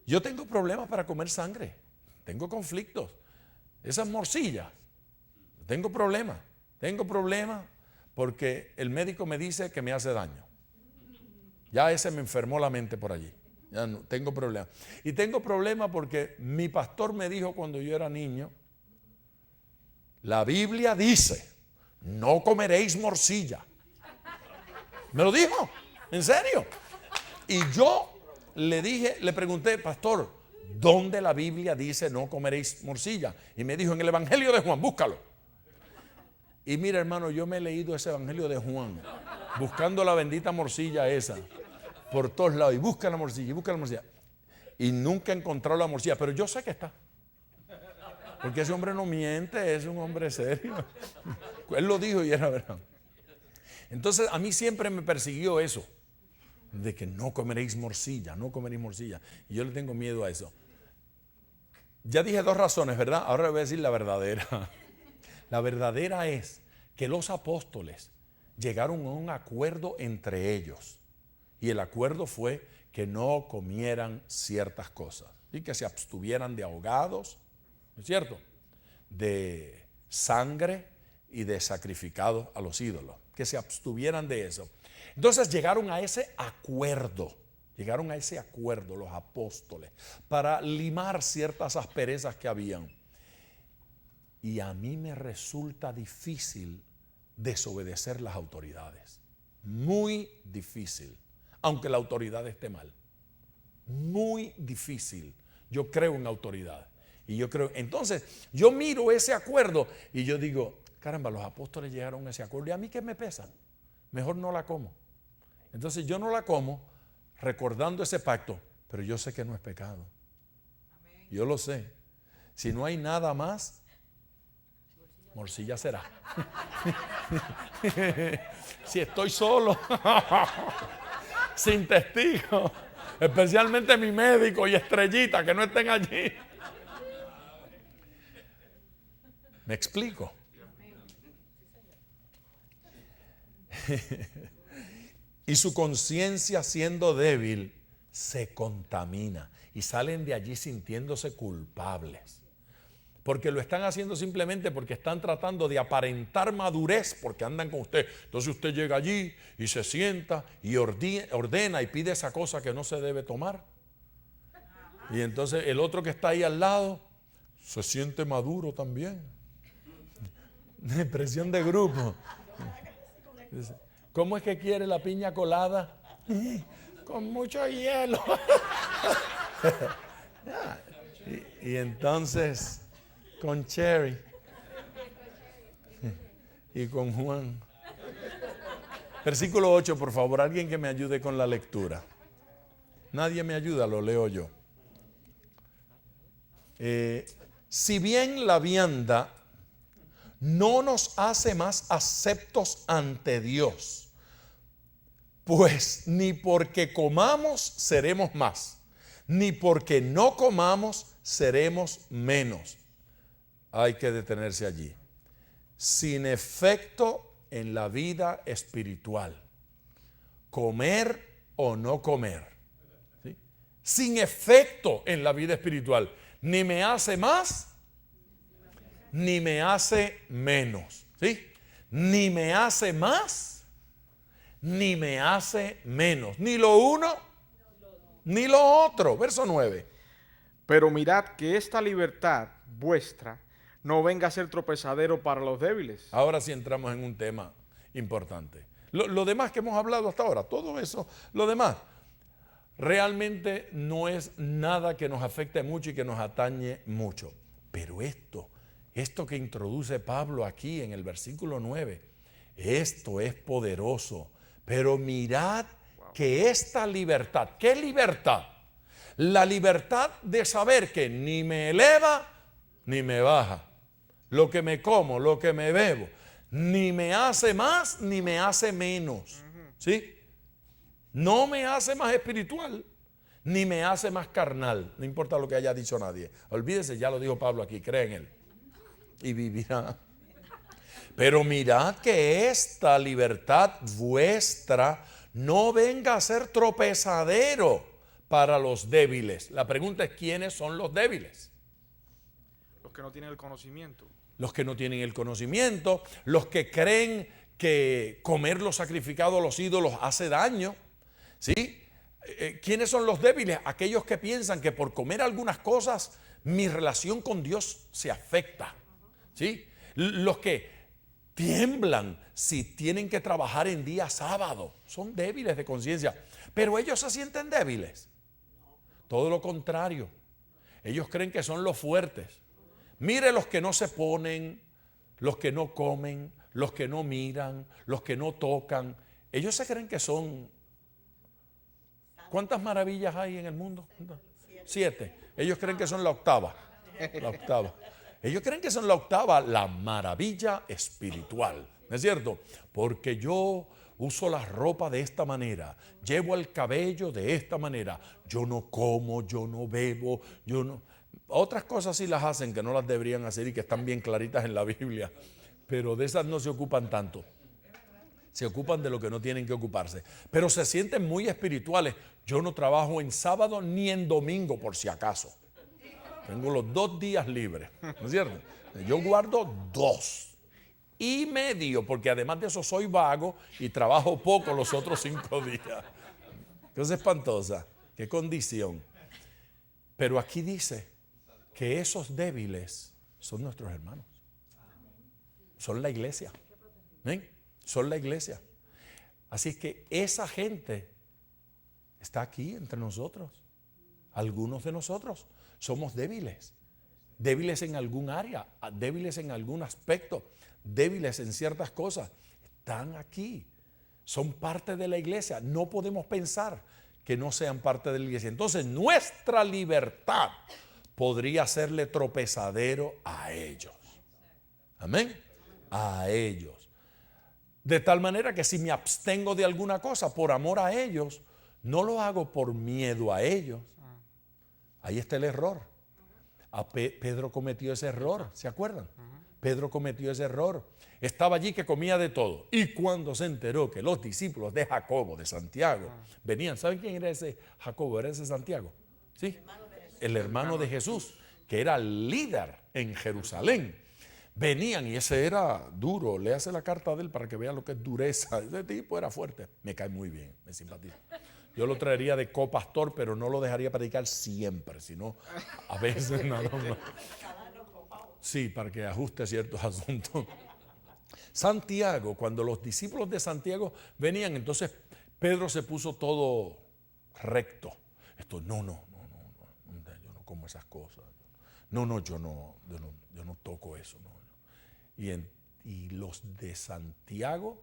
Speaker 1: Yo tengo problemas para comer sangre. Tengo conflictos. Esas morcillas. Tengo problemas. Tengo problemas porque el médico me dice que me hace daño. Ya ese me enfermó la mente por allí. Ya no, tengo problemas. Y tengo problemas porque mi pastor me dijo cuando yo era niño, la Biblia dice, no comeréis morcilla. Me lo dijo, en serio. Y yo le pregunté, pastor, ¿dónde la Biblia dice no comeréis morcilla? Y me dijo, en el Evangelio de Juan, búscalo. Y mira, hermano, yo me he leído ese Evangelio de Juan, buscando la bendita morcilla esa, por todos lados, y busca la morcilla, y busca la morcilla. Y nunca he encontrado la morcilla, pero yo sé que está. Porque ese hombre no miente, es un hombre serio. Él lo dijo y era verdad. Entonces, a mí siempre me persiguió eso, de que no comeréis morcilla, no comeréis morcilla. Y yo le tengo miedo a eso. Ya dije dos razones, ¿verdad? Ahora le voy a decir la verdadera. La verdadera es que los apóstoles llegaron a un acuerdo entre ellos. Y el acuerdo fue que no comieran ciertas cosas. Y que se abstuvieran de ahogados, ¿no es cierto? De sangre y de sacrificados a los ídolos. Que se abstuvieran de eso. Entonces llegaron a ese acuerdo. Llegaron a ese acuerdo los apóstoles para limar ciertas asperezas que habían. Y a mí me resulta difícil desobedecer las autoridades. Muy difícil. Aunque la autoridad esté mal. Muy difícil. Yo creo en autoridad. Y yo creo, entonces, yo miro ese acuerdo y yo digo, caramba, los apóstoles llegaron a ese acuerdo. ¿Y a mí qué me pesa? Mejor no la como. Entonces yo no la como recordando ese pacto, pero yo sé que no es pecado. Yo lo sé. Si no hay nada más, morcilla será. Si estoy solo, sin testigo, especialmente mi médico y Estrellita, que no estén allí. ¿Me explico? Y su conciencia, siendo débil, se contamina. y salen de allí sintiéndose culpables. Porque lo están haciendo simplemente porque están tratando de aparentar madurez porque andan con usted. Entonces usted llega allí y se sienta y ordena y pide esa cosa que no se debe tomar. Y entonces el otro que está ahí al lado se siente maduro también. Presión de grupo. ¿Cómo es que quiere la piña colada? Con mucho hielo. y entonces con Cherry y con Juan. Versículo 8, por favor, alguien que me ayude con la lectura. Nadie me ayuda, lo leo yo. Si bien la vianda no nos hace más aceptos ante Dios, pues ni porque comamos seremos más, ni porque no comamos seremos menos. Hay que detenerse allí. Sin efecto en la vida espiritual, comer o no comer, ¿sí? Sin efecto en la vida espiritual, ni me hace más, ni me hace menos, ¿sí? Ni me hace más, ni me hace menos, ni lo uno, ni lo otro. Verso 9.
Speaker 4: Pero mirad que esta libertad vuestra no venga a ser tropezadero para los débiles.
Speaker 1: Ahora sí entramos en un tema importante. Lo demás que hemos hablado hasta ahora, todo eso, lo demás, realmente no es nada que nos afecte mucho y que nos atañe mucho. Pero esto que introduce Pablo aquí en el versículo 9, esto es poderoso. Pero mirad que esta libertad, ¿qué libertad? La libertad de saber que ni me eleva ni me baja. Lo que me como, lo que me bebo, ni me hace más ni me hace menos. ¿Sí? No me hace más espiritual, ni me hace más carnal. No importa lo que haya dicho nadie. Olvídese, ya lo dijo Pablo aquí, cree en él y vivirá. Pero mirad que esta libertad vuestra no venga a ser tropezadero para los débiles. La pregunta es, ¿quiénes son los débiles?
Speaker 4: Los que no tienen el conocimiento.
Speaker 1: Los que no tienen el conocimiento, los que creen que comer lo sacrificado a los ídolos hace daño, ¿sí? ¿Quiénes son los débiles? Aquellos que piensan que por comer algunas cosas mi relación con Dios se afecta, ¿sí? Los que tiemblan si tienen que trabajar en día sábado, son débiles de conciencia, pero ellos se sienten débiles. Todo lo contrario, ellos creen que son los fuertes. Mire los que no se ponen, los que no comen, los que no miran, los que no tocan. Ellos se creen que son... ¿Cuántas maravillas hay en el mundo? 7. Ellos creen que son la octava. La octava. Ellos creen que son la octava, la maravilla espiritual. ¿No es cierto? Porque yo uso la ropa de esta manera, llevo el cabello de esta manera, yo no como, yo no bebo, yo no... Otras cosas sí las hacen que no las deberían hacer y que están bien claritas en la Biblia, pero de esas no se ocupan tanto. Se ocupan de lo que no tienen que ocuparse, pero se sienten muy espirituales. Yo no trabajo en sábado ni en domingo por si acaso. Tengo los 2 días libres, ¿no es cierto? Yo guardo 2.5 porque además de eso soy vago y trabajo poco los otros 5 días. Qué cosa espantosa, qué condición. Pero aquí dice que esos débiles son nuestros hermanos. Son la iglesia. ¿Ven? Son la iglesia. Así que esa gente está aquí entre nosotros. Algunos de nosotros somos débiles. Débiles en algún área, débiles en algún aspecto, débiles en ciertas cosas. Están aquí. Son parte de la iglesia. No podemos pensar que no sean parte de la iglesia. Entonces nuestra libertad podría serle tropezadero a ellos. Amén. A ellos. De tal manera que si me abstengo de alguna cosa por amor a ellos, no lo hago por miedo a ellos. Ahí está el error. Pedro cometió ese error, ¿se acuerdan? Pedro cometió ese error. Estaba allí que comía de todo. Y cuando se enteró que los discípulos de Jacobo, de Santiago, venían, ¿saben quién era ese Jacobo? Era ese Santiago. ¿Sí? el hermano de Jesús, que era líder en Jerusalén, venían y ese era duro. Léase la carta de él para que vea lo que es dureza. Ese tipo era fuerte. Me cae muy bien, me simpatiza. Yo lo traería de copastor, pero no lo dejaría predicar siempre, sino a veces nada más. Sí, para que ajuste ciertos asuntos. Santiago, cuando los discípulos de Santiago venían, entonces Pedro se puso todo recto. Esto, yo no como esas cosas. Yo no toco eso. Y los de Santiago,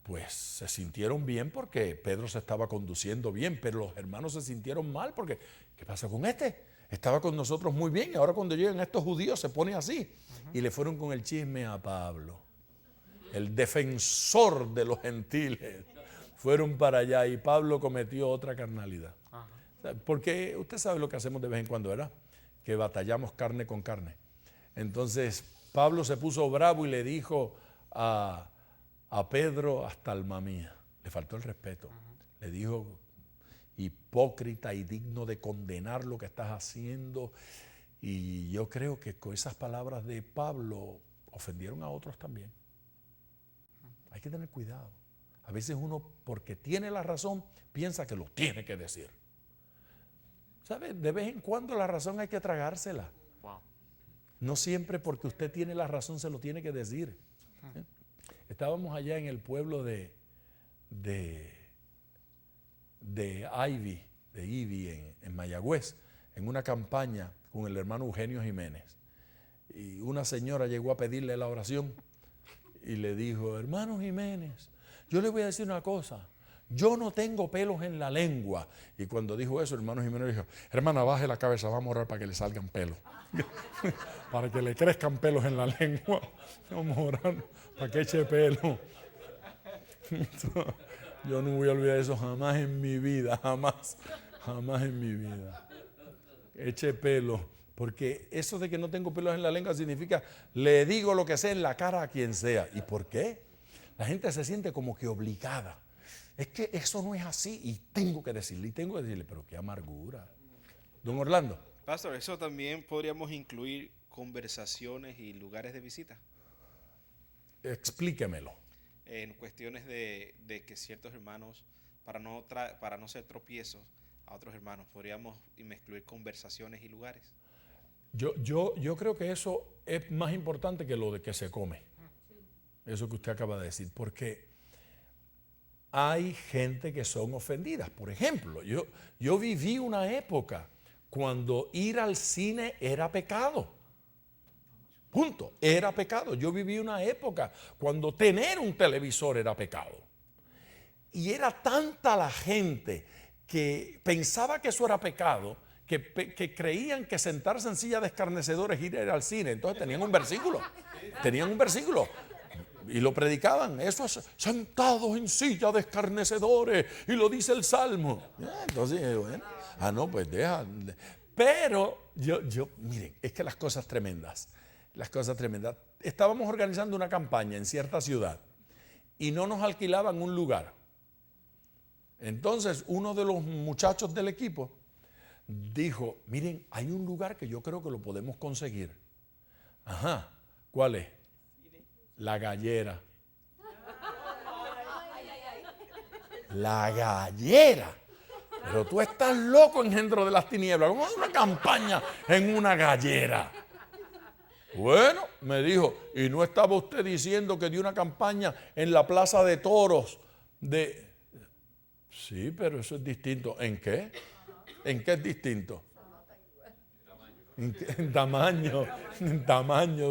Speaker 1: pues se sintieron bien porque Pedro se estaba conduciendo bien, pero los hermanos se sintieron mal porque, ¿qué pasa con este? Estaba con nosotros muy bien y ahora cuando llegan estos judíos se pone así. Y le fueron con el chisme a Pablo, el defensor de los gentiles. Fueron para allá y Pablo cometió otra carnalidad. Porque usted sabe lo que hacemos de vez en cuando, ¿verdad? Que batallamos carne con carne. Entonces Pablo se puso bravo y le dijo a Pedro hasta alma mía. Le faltó el respeto. Le dijo, hipócrita y digno de condenar lo que estás haciendo. Y yo creo que con esas palabras de Pablo ofendieron a otros también. Hay que tener cuidado. A veces uno, porque tiene la razón, piensa que lo tiene que decir. ¿Sabe? De vez en cuando la razón hay que tragársela.
Speaker 4: Wow.
Speaker 1: No siempre porque usted tiene la razón se lo tiene que decir. Estábamos allá en el pueblo de Ivy, en Mayagüez, en una campaña con el hermano Eugenio Jiménez. Y una señora llegó a pedirle la oración y le dijo, hermano Jiménez, yo le voy a decir una cosa, yo no tengo pelos en la lengua. Y cuando dijo eso, el hermano Jiménez dijo, hermana, baje la cabeza, vamos a orar para que le salgan pelos. Para que le crezcan pelos en la lengua. Vamos a orar para que eche pelo. Yo no voy a olvidar eso jamás en mi vida, jamás en mi vida. Eche pelo, porque eso de que no tengo pelos en la lengua significa le digo lo que sé en la cara a quien sea. ¿Y por qué? La gente se siente como que obligada. Es que eso no es así y tengo que decirle, pero qué amargura. Don Orlando.
Speaker 5: Pastor, eso también podríamos incluir conversaciones y lugares de visita.
Speaker 1: Explíquemelo.
Speaker 5: En cuestiones de que ciertos hermanos, para no ser tropiezos a otros hermanos, podríamos incluir conversaciones y lugares.
Speaker 1: Yo creo que eso es más importante que lo de que se come. Eso que usted acaba de decir, porque hay gente que son ofendidas. Por ejemplo, yo viví una época cuando ir al cine era pecado. Punto. Era pecado. Yo viví una época cuando tener un televisor era pecado. Y era tanta la gente que pensaba que eso era pecado, que creían que sentarse en silla de escarnecedores ir al cine. Entonces tenían un versículo. Y lo predicaban, eso es sentados en silla de escarnecedores, y lo dice el Salmo. Entonces, bueno, no, pues deja. Pero miren, es que las cosas tremendas. Estábamos organizando una campaña en cierta ciudad y no nos alquilaban un lugar. Entonces, uno de los muchachos del equipo dijo, miren, hay un lugar que yo creo que lo podemos conseguir. Ajá, ¿cuál es? La Gallera. La Gallera. Pero tú estás loco, engendro de las tinieblas. ¿Cómo es una campaña en una gallera? Bueno, me dijo, ¿y no estaba usted diciendo que dio una campaña en la Plaza de Toros de...? Sí, pero eso es distinto. ¿En qué? ¿En qué es distinto? En tamaño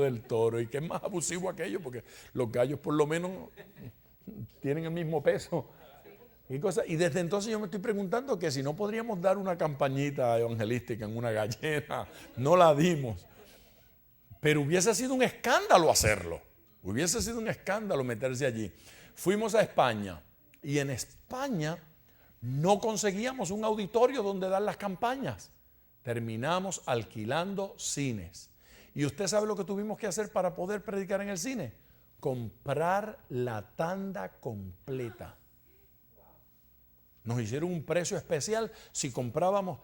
Speaker 1: del toro. ¿Y qué es más abusivo aquello? Porque los gallos por lo menos tienen el mismo peso. Y desde entonces yo me estoy preguntando que si no podríamos dar una campañita evangelística en una gallera. No la dimos. Pero hubiese sido un escándalo hacerlo. Hubiese sido un escándalo meterse allí. Fuimos a España y en España no conseguíamos un auditorio donde dar las campañas. Terminamos alquilando cines. ¿Y usted sabe lo que tuvimos que hacer para poder predicar en el cine? Comprar la tanda completa. Nos hicieron un precio especial si comprábamos.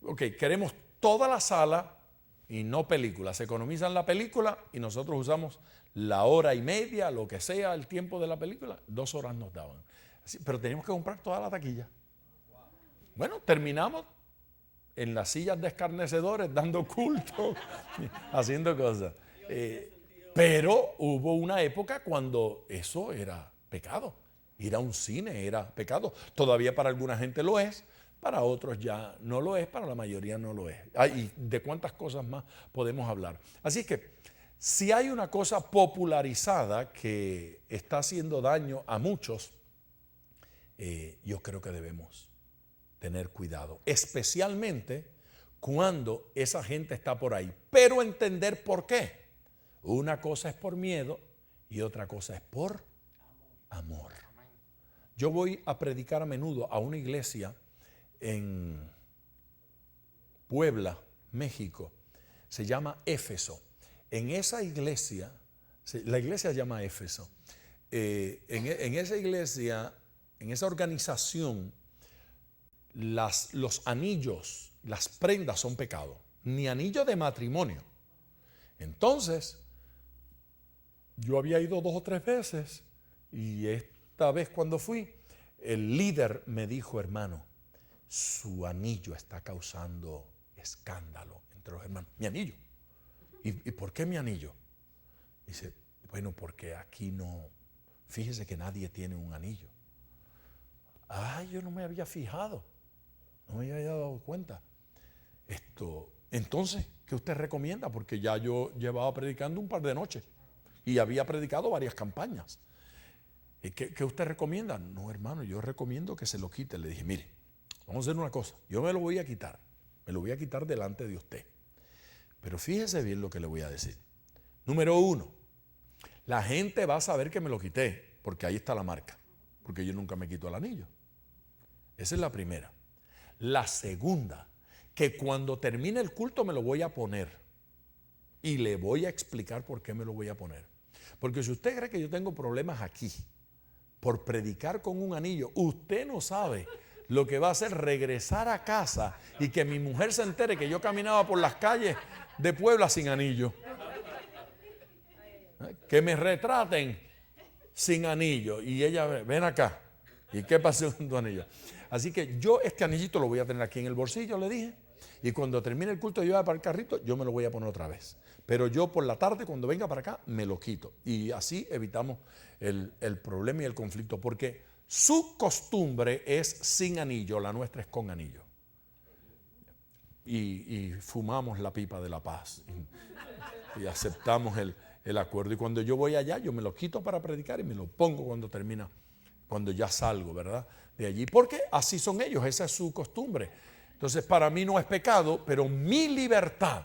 Speaker 1: ok, queremos toda la sala y no película. Se economizan la película y nosotros usamos la hora y media, lo que sea el tiempo de la película. 2 horas nos daban. Pero teníamos que comprar toda la taquilla. Bueno, terminamos en las sillas de escarnecedores, dando culto, haciendo cosas. Pero hubo una época cuando eso era pecado. Ir a un cine era pecado. Todavía para alguna gente lo es, para otros ya no lo es, para la mayoría no lo es. Y de cuántas cosas más podemos hablar. Así que si hay una cosa popularizada que está haciendo daño a muchos, yo creo que debemos tener cuidado, especialmente cuando esa gente está por ahí, pero entender por qué. Una cosa es por miedo y otra cosa es por amor. Yo voy a predicar a menudo a una iglesia en Puebla, México, se llama Éfeso. En esa iglesia, la iglesia se llama Éfeso, en esa iglesia, en esa organización, los anillos, las prendas son pecado, ni anillo de matrimonio. Entonces, yo había ido 2 o 3 veces y esta vez cuando fui, el líder me dijo, hermano, su anillo está causando escándalo entre los hermanos. Mi anillo. ¿Y por qué mi anillo? Dice, bueno, porque aquí no, fíjese que nadie tiene un anillo. Yo no me había fijado, no me había dado cuenta. Entonces, ¿qué usted recomienda? Porque ya yo llevaba predicando un par de noches y había predicado varias campañas. ¿Qué usted recomienda? No, hermano, yo recomiendo que se lo quite. Le dije, mire, vamos a hacer una cosa, yo me lo voy a quitar delante de usted. Pero fíjese bien lo que le voy a decir. Número 1, la gente va a saber que me lo quité, porque ahí está la marca, porque yo nunca me quito el anillo. Esa es la primera. La segunda, que cuando termine el culto me lo voy a poner y le voy a explicar por qué me lo voy a poner. Porque si usted cree que yo tengo problemas aquí por predicar con un anillo, usted no sabe lo que va a hacer regresar a casa y que mi mujer se entere que yo caminaba por las calles de Puebla sin anillo. Que me retraten sin anillo y ella, ven acá, ¿y qué pasó con tu anillo? Así que yo este anillito lo voy a tener aquí en el bolsillo, le dije, y cuando termine el culto yo voy para el carrito, yo me lo voy a poner otra vez. Pero yo por la tarde cuando venga para acá me lo quito y así evitamos el problema y el conflicto, porque su costumbre es sin anillo, la nuestra es con anillo. Y fumamos la pipa de la paz y aceptamos el acuerdo. Y cuando yo voy allá, yo me lo quito para predicar y me lo pongo cuando termina, cuando ya salgo, ¿verdad? De allí, porque así son ellos, esa es su costumbre. Entonces, para mí no es pecado, pero mi libertad,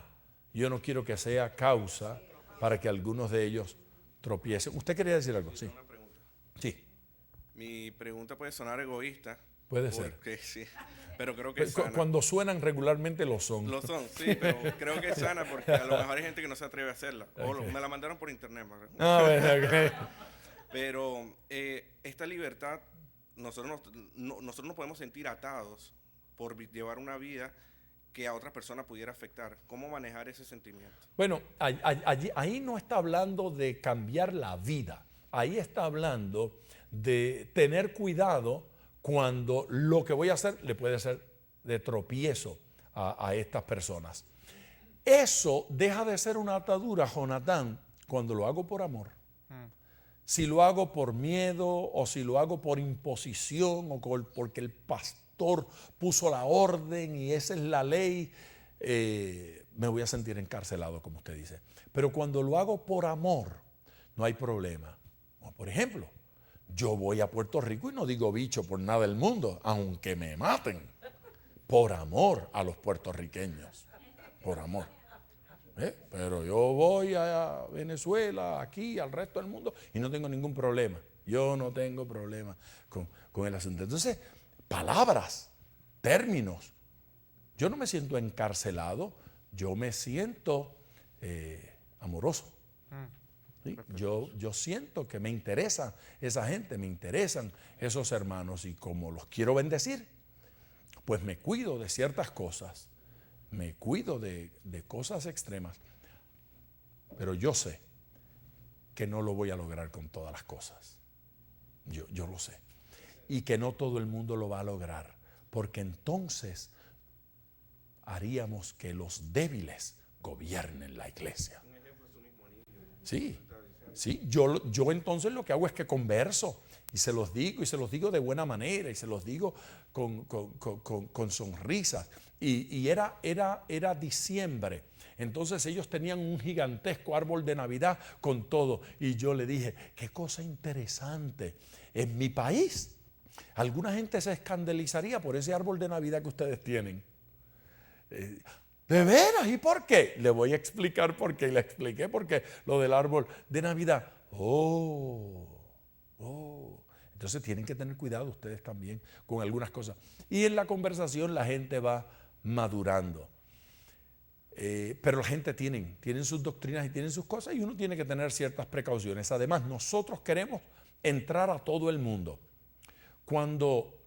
Speaker 1: yo no quiero que sea causa para que algunos de ellos tropiecen. ¿Usted quería decir algo? Sí.
Speaker 6: Una pregunta.
Speaker 1: Sí.
Speaker 6: Mi pregunta puede sonar egoísta.
Speaker 1: Puede ser.
Speaker 6: Porque sí, pero creo que es sana.
Speaker 1: Cuando suenan regularmente lo son.
Speaker 6: Lo son, sí, pero creo que es sana porque a lo mejor hay gente que no se atreve a hacerla. O me la mandaron por internet.
Speaker 1: Bueno, okay.
Speaker 6: Pero esta libertad, nosotros nos podemos sentir atados por llevar una vida que a otra persona pudiera afectar. ¿Cómo manejar ese sentimiento?
Speaker 1: Bueno, ahí no está hablando de cambiar la vida. Ahí está hablando de tener cuidado cuando lo que voy a hacer le puede ser de tropiezo a estas personas. Eso deja de ser una atadura, Jonatán, cuando lo hago por amor. Si lo hago por miedo o si lo hago por imposición o porque el pastor puso la orden y esa es la ley, me voy a sentir encarcelado, como usted dice. Pero cuando lo hago por amor, no hay problema. Por ejemplo, yo voy a Puerto Rico y no digo bicho por nada del mundo, aunque me maten, por amor a los puertorriqueños, por amor. Pero yo voy a Venezuela, aquí, al resto del mundo y no tengo ningún problema. Yo no tengo problema con el asunto. Entonces, palabras, términos. Yo no me siento encarcelado, yo me siento amoroso. ¿Sí? Yo siento que me interesa esa gente, me interesan esos hermanos y como los quiero bendecir, pues me cuido de ciertas cosas me cuido de cosas extremas, pero yo sé que no lo voy a lograr con todas las cosas. Yo lo sé. Y que no todo el mundo lo va a lograr, porque entonces haríamos que los débiles gobiernen la iglesia. Sí, sí, yo entonces lo que hago es que converso y se los digo de buena manera y se los digo con sonrisas. Y era diciembre. Entonces ellos tenían un gigantesco árbol de Navidad con todo. Y yo le dije, qué cosa interesante. En mi país, alguna gente se escandalizaría por ese árbol de Navidad que ustedes tienen. ¿De veras? ¿Y por qué? Le voy a explicar por qué. Y le expliqué por qué lo del árbol de Navidad. Entonces tienen que tener cuidado ustedes también con algunas cosas. Y en la conversación la gente va madurando. Pero la gente tienen sus doctrinas y tienen sus cosas y uno tiene que tener ciertas precauciones. Además, nosotros queremos entrar a todo el mundo. Cuando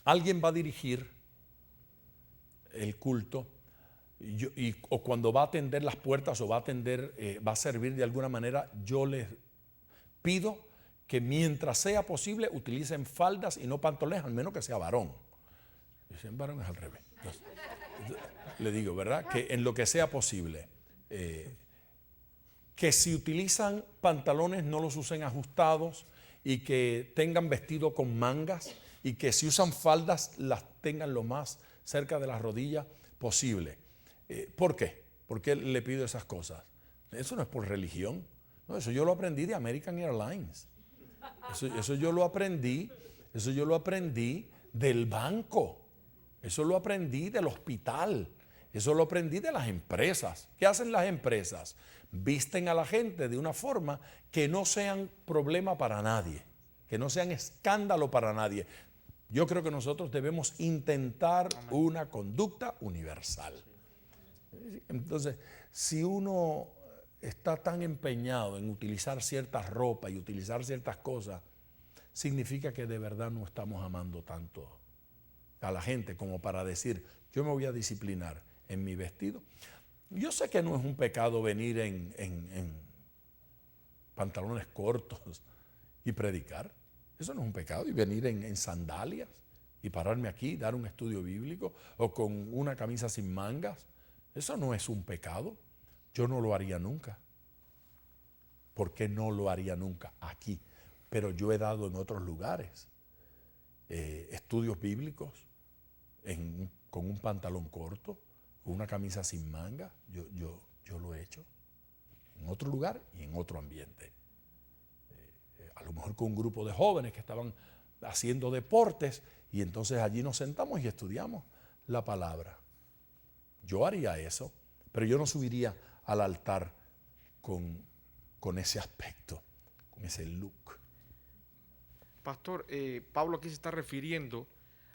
Speaker 1: alguien va a dirigir el culto o cuando va a atender las puertas o va a servir de alguna manera, yo les pido que mientras sea posible utilicen faldas y no pantalones, al menos que sea varón. Si es varón es al revés. Entonces, le digo, ¿verdad? Que en lo que sea posible, que si utilizan pantalones no los usen ajustados y que tengan vestido con mangas y que si usan faldas las tengan lo más cerca de las rodillas posible. ¿Por qué? ¿Por qué le pido esas cosas? Eso no es por religión. No, eso yo lo aprendí de American Airlines. Eso yo lo aprendí del banco. Eso lo aprendí del hospital. Eso lo aprendí de las empresas. ¿Qué hacen las empresas? Visten a la gente de una forma que no sean problema para nadie, que no sean escándalo para nadie. Yo creo que nosotros debemos intentar una conducta universal. Entonces, si uno está tan empeñado en utilizar ciertas ropas y utilizar ciertas cosas, significa que de verdad no estamos amando tanto a la gente como para decir, yo me voy a disciplinar en mi vestido. Yo sé que no es un pecado venir en pantalones cortos y predicar. Eso no es un pecado. Y venir en sandalias y pararme aquí, dar un estudio bíblico o con una camisa sin mangas. Eso no es un pecado. Yo no lo haría nunca. ¿Por qué no lo haría nunca aquí? Pero yo he dado en otros lugares estudios bíblicos con un pantalón corto, con una camisa sin manga. Yo lo he hecho en otro lugar y en otro ambiente. A lo mejor con un grupo de jóvenes que estaban haciendo deportes y entonces allí nos sentamos y estudiamos la palabra. Yo haría eso, pero yo no subiría al altar con ese aspecto, con ese look.
Speaker 4: Pastor, Pablo aquí se está refiriendo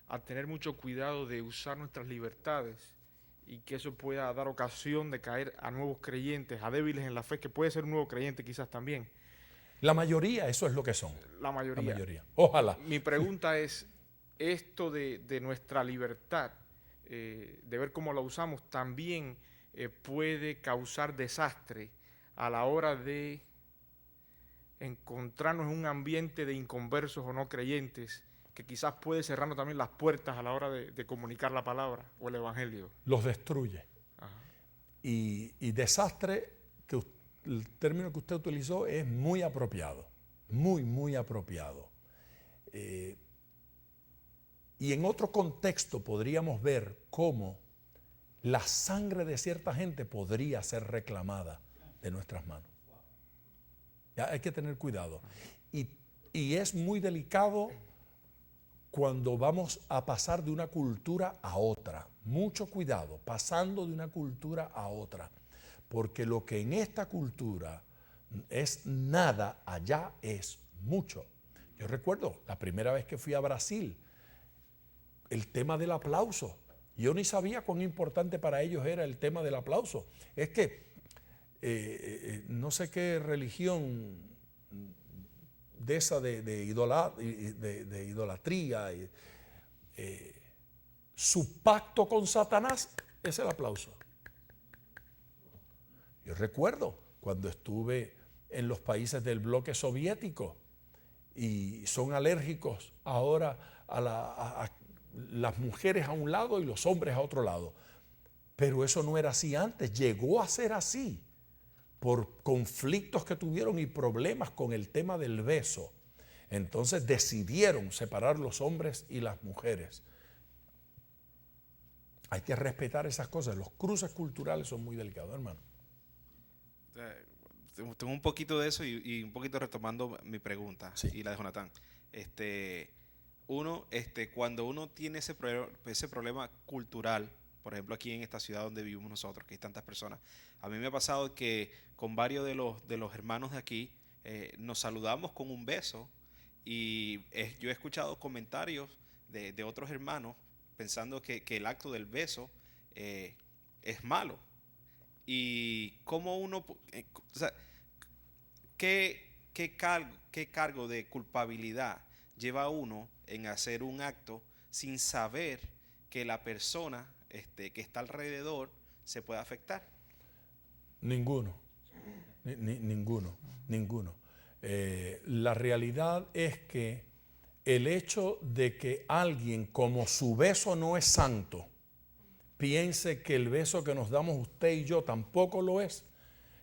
Speaker 4: a tener mucho cuidado de usar nuestras libertades y que eso pueda dar ocasión de caer a nuevos creyentes, a débiles en la fe, que puede ser un nuevo creyente quizás también.
Speaker 1: La mayoría, eso es lo que son.
Speaker 4: La mayoría.
Speaker 1: La mayoría. Ojalá.
Speaker 4: Mi pregunta es, esto de nuestra libertad, de ver cómo la usamos, también puede causar desastre a la hora de encontrarnos en un ambiente de inconversos o no creyentes, que quizás puede cerrarnos también las puertas a la hora de comunicar la palabra o el evangelio.
Speaker 1: Los destruye.
Speaker 4: Ajá.
Speaker 1: Y desastre, el término que usted utilizó es muy apropiado, muy apropiado. Y en otro contexto podríamos ver cómo la sangre de cierta gente podría ser reclamada de nuestras manos. Ya hay que tener cuidado. Y es muy delicado cuando vamos a pasar de una cultura a otra. Mucho cuidado, pasando de una cultura a otra. Porque lo que en esta cultura es nada, allá es mucho. Yo recuerdo la primera vez que fui a Brasil, el tema del aplauso. Yo ni sabía cuán importante para ellos era el tema del aplauso. Es que no sé qué religión de esa de idolatría, su pacto con Satanás es el aplauso. Yo recuerdo cuando estuve en los países del bloque soviético y son alérgicos ahora a las mujeres a un lado y los hombres a otro lado. Pero eso no era así antes, llegó a ser así por conflictos que tuvieron y problemas con el tema del beso. Entonces decidieron separar los hombres y las mujeres. Hay que respetar esas cosas. Los cruces culturales son muy delicados, hermano.
Speaker 5: Tengo un poquito de eso y un poquito retomando mi pregunta,
Speaker 1: Sí.
Speaker 5: y la de Jonathan. Cuando uno tiene ese problema cultural, por ejemplo aquí en esta ciudad donde vivimos nosotros, que hay tantas personas, a mí me ha pasado que con varios de los hermanos de aquí nos saludamos con un beso, y yo he escuchado comentarios de otros hermanos pensando que el acto del beso es malo. Y cómo uno, o sea, ¿qué cargo de culpabilidad lleva uno en hacer un acto sin saber que la persona que está alrededor se puede afectar?
Speaker 1: Ninguno. Ninguno. La realidad es que el hecho de que alguien, como su beso no es santo, piense que el beso que nos damos usted y yo tampoco lo es,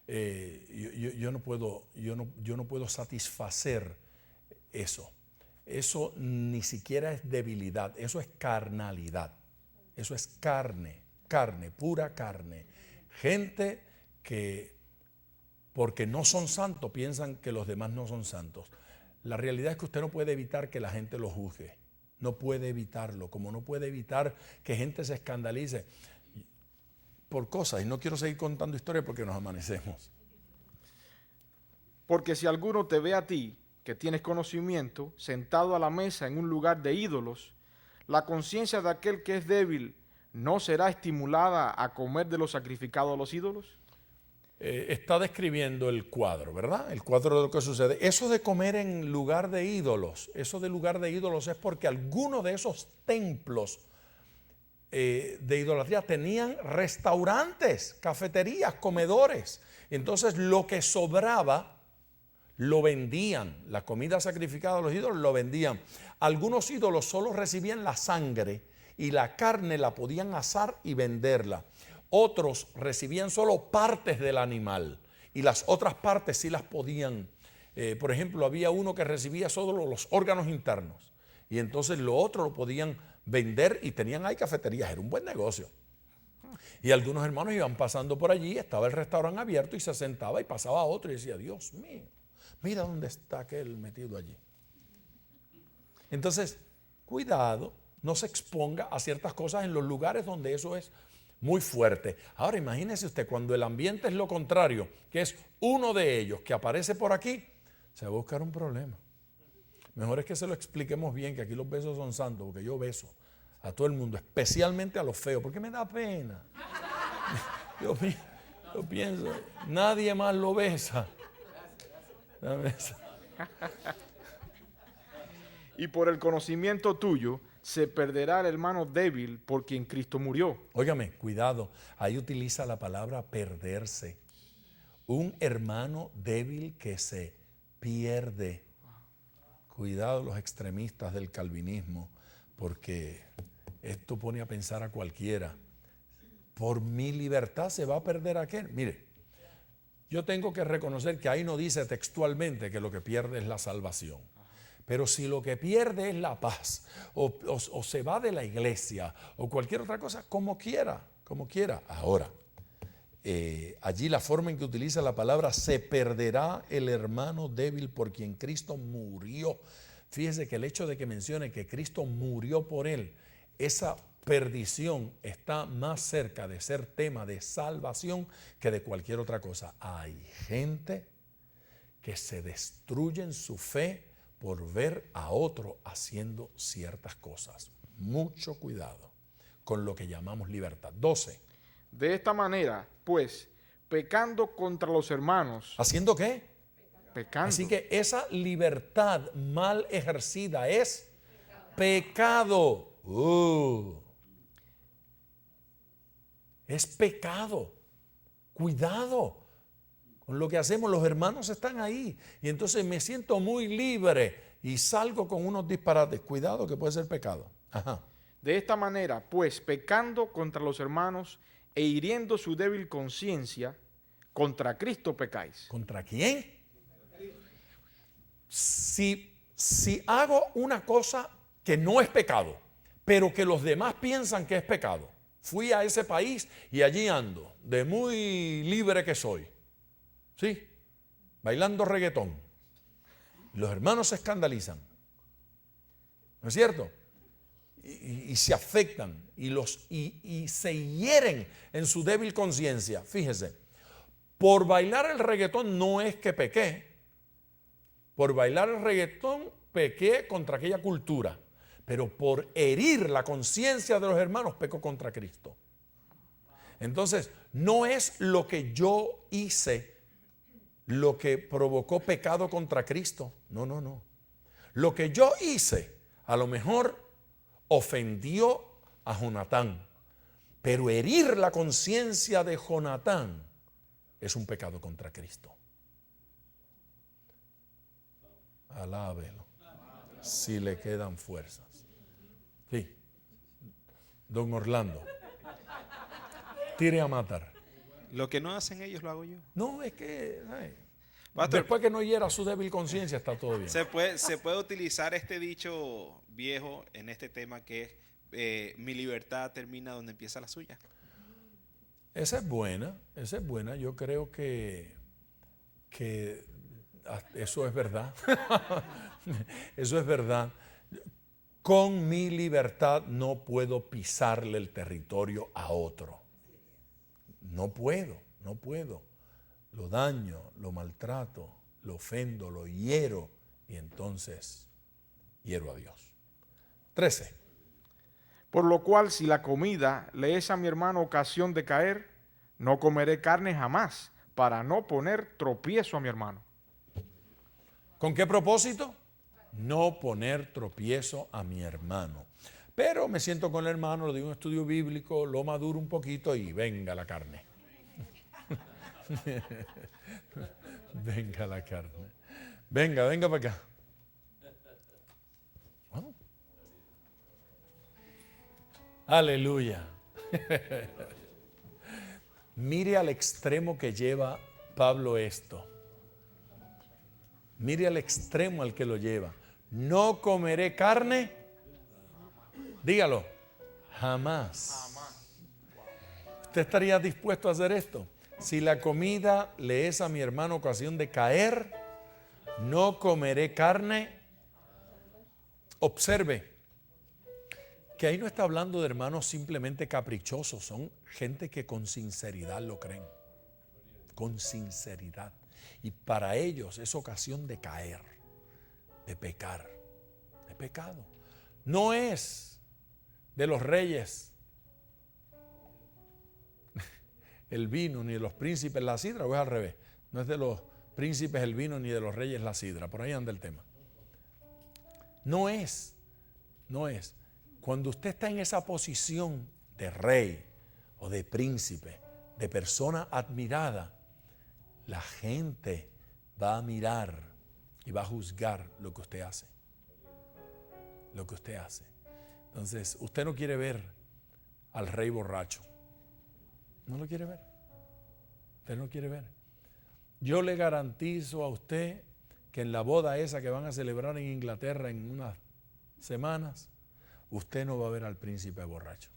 Speaker 1: yo no puedo satisfacer eso. Eso ni siquiera es debilidad, eso es carnalidad. Eso es carne, pura carne. Gente que porque no son santos piensan que los demás no son santos. La realidad es que usted no puede evitar que la gente lo juzgue. No puede evitarlo, como no puede evitar que gente se escandalice por cosas. Y no quiero seguir contando historias porque nos amanecemos.
Speaker 4: Porque si alguno te ve a ti, que tienes conocimiento, sentado a la mesa en un lugar de ídolos, la conciencia de aquel que es débil no será estimulada a comer de lo sacrificado a los ídolos.
Speaker 1: Está describiendo el cuadro, ¿verdad? El cuadro de lo que sucede. Eso de comer en lugar de ídolos, eso de lugar de ídolos es porque algunos de esos templos de idolatría tenían restaurantes, cafeterías, comedores. Entonces lo que sobraba lo vendían, la comida sacrificada a los ídolos lo vendían. Algunos ídolos solo recibían la sangre y la carne la podían asar y venderla. Otros recibían solo partes del animal y las otras partes sí las podían. Por ejemplo, había uno que recibía solo los órganos internos y entonces lo otro lo podían vender y tenían ahí cafeterías. Era un buen negocio. Y algunos hermanos iban pasando por allí, estaba el restaurante abierto y se sentaba y pasaba otro y decía, Dios mío, mira dónde está aquel metido allí. Entonces, cuidado, no se exponga a ciertas cosas en los lugares donde eso es muy fuerte. Ahora imagínese usted cuando el ambiente es lo contrario, que es uno de ellos que aparece por aquí, se va a buscar un problema. Mejor es que se lo expliquemos bien, que aquí los besos son santos, porque yo beso a todo el mundo, especialmente a los feos, porque me da pena. Yo pienso, nadie más lo besa.
Speaker 4: Y por el conocimiento tuyo se perderá el hermano débil por quien Cristo murió.
Speaker 1: Óigame, cuidado, ahí utiliza la palabra perderse. Un hermano débil que se pierde. Cuidado los extremistas del calvinismo, porque esto pone a pensar a cualquiera. Por mi libertad se va a perder aquel. Mire, yo tengo que reconocer que ahí no dice textualmente que lo que pierde es la salvación. Pero si lo que pierde es la paz, o se va de la iglesia, o cualquier otra cosa, como quiera. Ahora, allí la forma en que utiliza la palabra, se perderá el hermano débil por quien Cristo murió. Fíjese que el hecho de que mencione que Cristo murió por él, esa perdición está más cerca de ser tema de salvación que de cualquier otra cosa. Hay gente que se destruye en su fe por ver a otro haciendo ciertas cosas. Mucho cuidado con lo que llamamos libertad. 12.
Speaker 4: De esta manera, pues, pecando contra los hermanos.
Speaker 1: ¿Haciendo qué?
Speaker 4: Pecando.
Speaker 1: Así que esa libertad mal ejercida es pecado. Es pecado. Cuidado con lo que hacemos. Los hermanos están ahí. Y entonces me siento muy libre y salgo con unos disparates. Cuidado que puede ser pecado. Ajá.
Speaker 4: De esta manera, pues, pecando contra los hermanos e hiriendo su débil conciencia, contra Cristo pecáis.
Speaker 1: ¿Contra quién? Si hago una cosa que no es pecado, pero que los demás piensan que es pecado, fui a ese país y allí ando, de muy libre que soy, ¿sí? Bailando reggaetón. Los hermanos se escandalizan, ¿no es cierto? Y se afectan y se hieren en su débil conciencia. Fíjese, por bailar el reggaetón no es que pequé. Por bailar el reggaetón pequé contra aquella cultura. Pero por herir la conciencia de los hermanos peco contra Cristo. Entonces, no es lo que yo hice lo que provocó pecado contra Cristo. No, no, no. Lo que yo hice a lo mejor ofendió a Jonatán, pero herir la conciencia de Jonatán es un pecado contra Cristo. Alábelo, si le quedan fuerzas. Sí, don Orlando, tire a matar.
Speaker 5: Lo que no hacen ellos lo hago yo.
Speaker 1: No, es que
Speaker 5: Pastor,
Speaker 1: después que no hiera su débil conciencia está todo bien.
Speaker 5: se puede utilizar este dicho viejo en este tema que es mi libertad termina donde empieza la suya.
Speaker 1: Esa es buena. Yo creo que eso es verdad. Eso es verdad. Con mi libertad no puedo pisarle el territorio a otro. No puedo. Lo daño, lo maltrato, lo ofendo, lo hiero y entonces hiero a Dios. 13.
Speaker 4: Por lo cual, si la comida le es a mi hermano ocasión de caer, no comeré carne jamás, para no poner tropiezo a mi hermano.
Speaker 1: ¿Con qué propósito? No poner tropiezo a mi hermano. Pero me siento con el hermano, le doy un estudio bíblico, lo maduro un poquito y venga la carne. Venga la carne. Venga para acá. Bueno. Aleluya. Mire al extremo que lleva Pablo esto. Mire al extremo al que lo lleva. No comeré carne. Dígalo. Jamás. ¿Usted estaría dispuesto a hacer esto? Si la comida le es a mi hermano ocasión de caer, no comeré carne. Observe que ahí no está hablando de hermanos simplemente caprichosos, son gente que con sinceridad lo creen. Con sinceridad. Y para ellos es ocasión de caer, de pecar, de pecado. No es de los reyes el vino, ni de los príncipes la sidra, o es al revés. No es de los príncipes el vino, ni de los reyes la sidra. Por ahí anda el tema. No es. Cuando usted está en esa posición de rey o de príncipe, de persona admirada, la gente va a mirar y va a juzgar lo que usted hace. Lo que usted hace. Entonces, usted no quiere ver al rey borracho. No lo quiere ver. Usted no quiere ver. Yo le garantizo a usted que en la boda esa que van a celebrar en Inglaterra en unas semanas, usted no va a ver al príncipe borracho.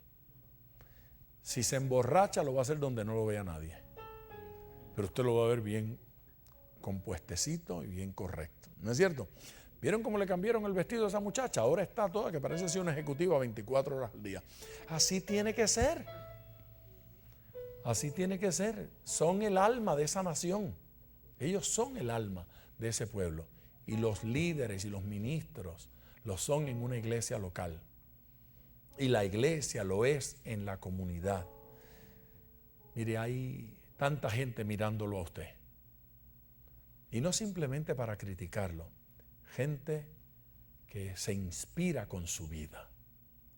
Speaker 1: Si se emborracha, lo va a hacer donde no lo vea nadie. Pero usted lo va a ver bien compuestecito y bien correcto. ¿No es cierto? ¿Vieron cómo le cambiaron el vestido a esa muchacha? Ahora está toda, que parece ser una ejecutiva 24 horas al día. Así tiene que ser. Así tiene que ser. Son el alma de esa nación. Ellos son el alma de ese pueblo. Y los líderes y los ministros lo son en una iglesia local. Y la iglesia lo es en la comunidad. Mire, hay tanta gente mirándolo a usted. Y no simplemente para criticarlo. Gente que se inspira con su vida.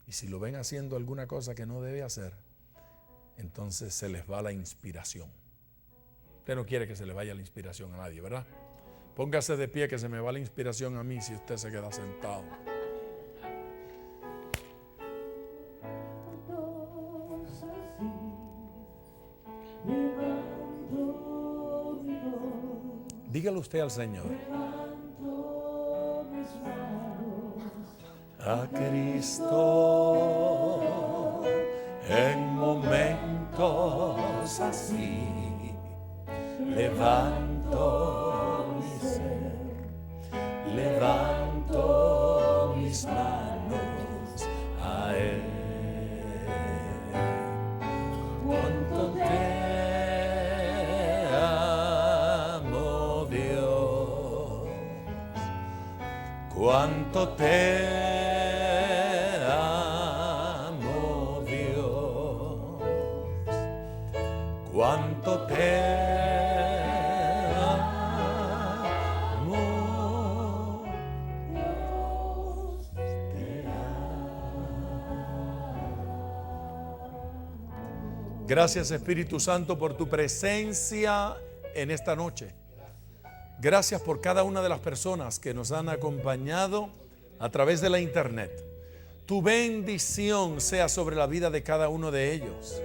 Speaker 1: Y si lo ven haciendo alguna cosa que no debe hacer, entonces se les va la inspiración. Usted no quiere que se le vaya la inspiración a nadie, ¿verdad? Póngase de pie, que se me va la inspiración a mí si usted se queda sentado. Dígalo usted al Señor. A Cristo en momentos así levanto mi ser, levanto mis manos a Él. Cuánto te amo, Dios, cuánto te cuánto te amo, Dios te amo. Gracias, Espíritu Santo, por tu presencia en esta noche. Gracias por cada una de las personas que nos han acompañado a través de la internet. Tu bendición sea sobre la vida de cada uno de ellos.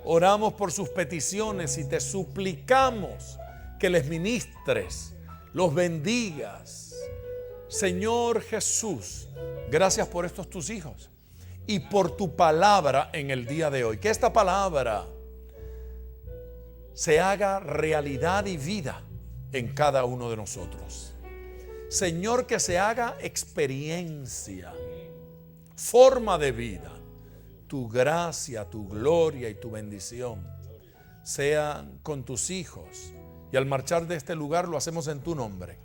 Speaker 1: Oramos por sus peticiones y te suplicamos que les ministres, los bendigas. Señor Jesús, gracias por estos tus hijos y por tu palabra en el día de hoy. Que esta palabra se haga realidad y vida en cada uno de nosotros. Señor, que se haga experiencia, forma de vida. Tu gracia, tu gloria y tu bendición sean con tus hijos. Y al marchar de este lugar lo hacemos en tu nombre,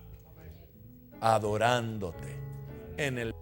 Speaker 1: adorándote en el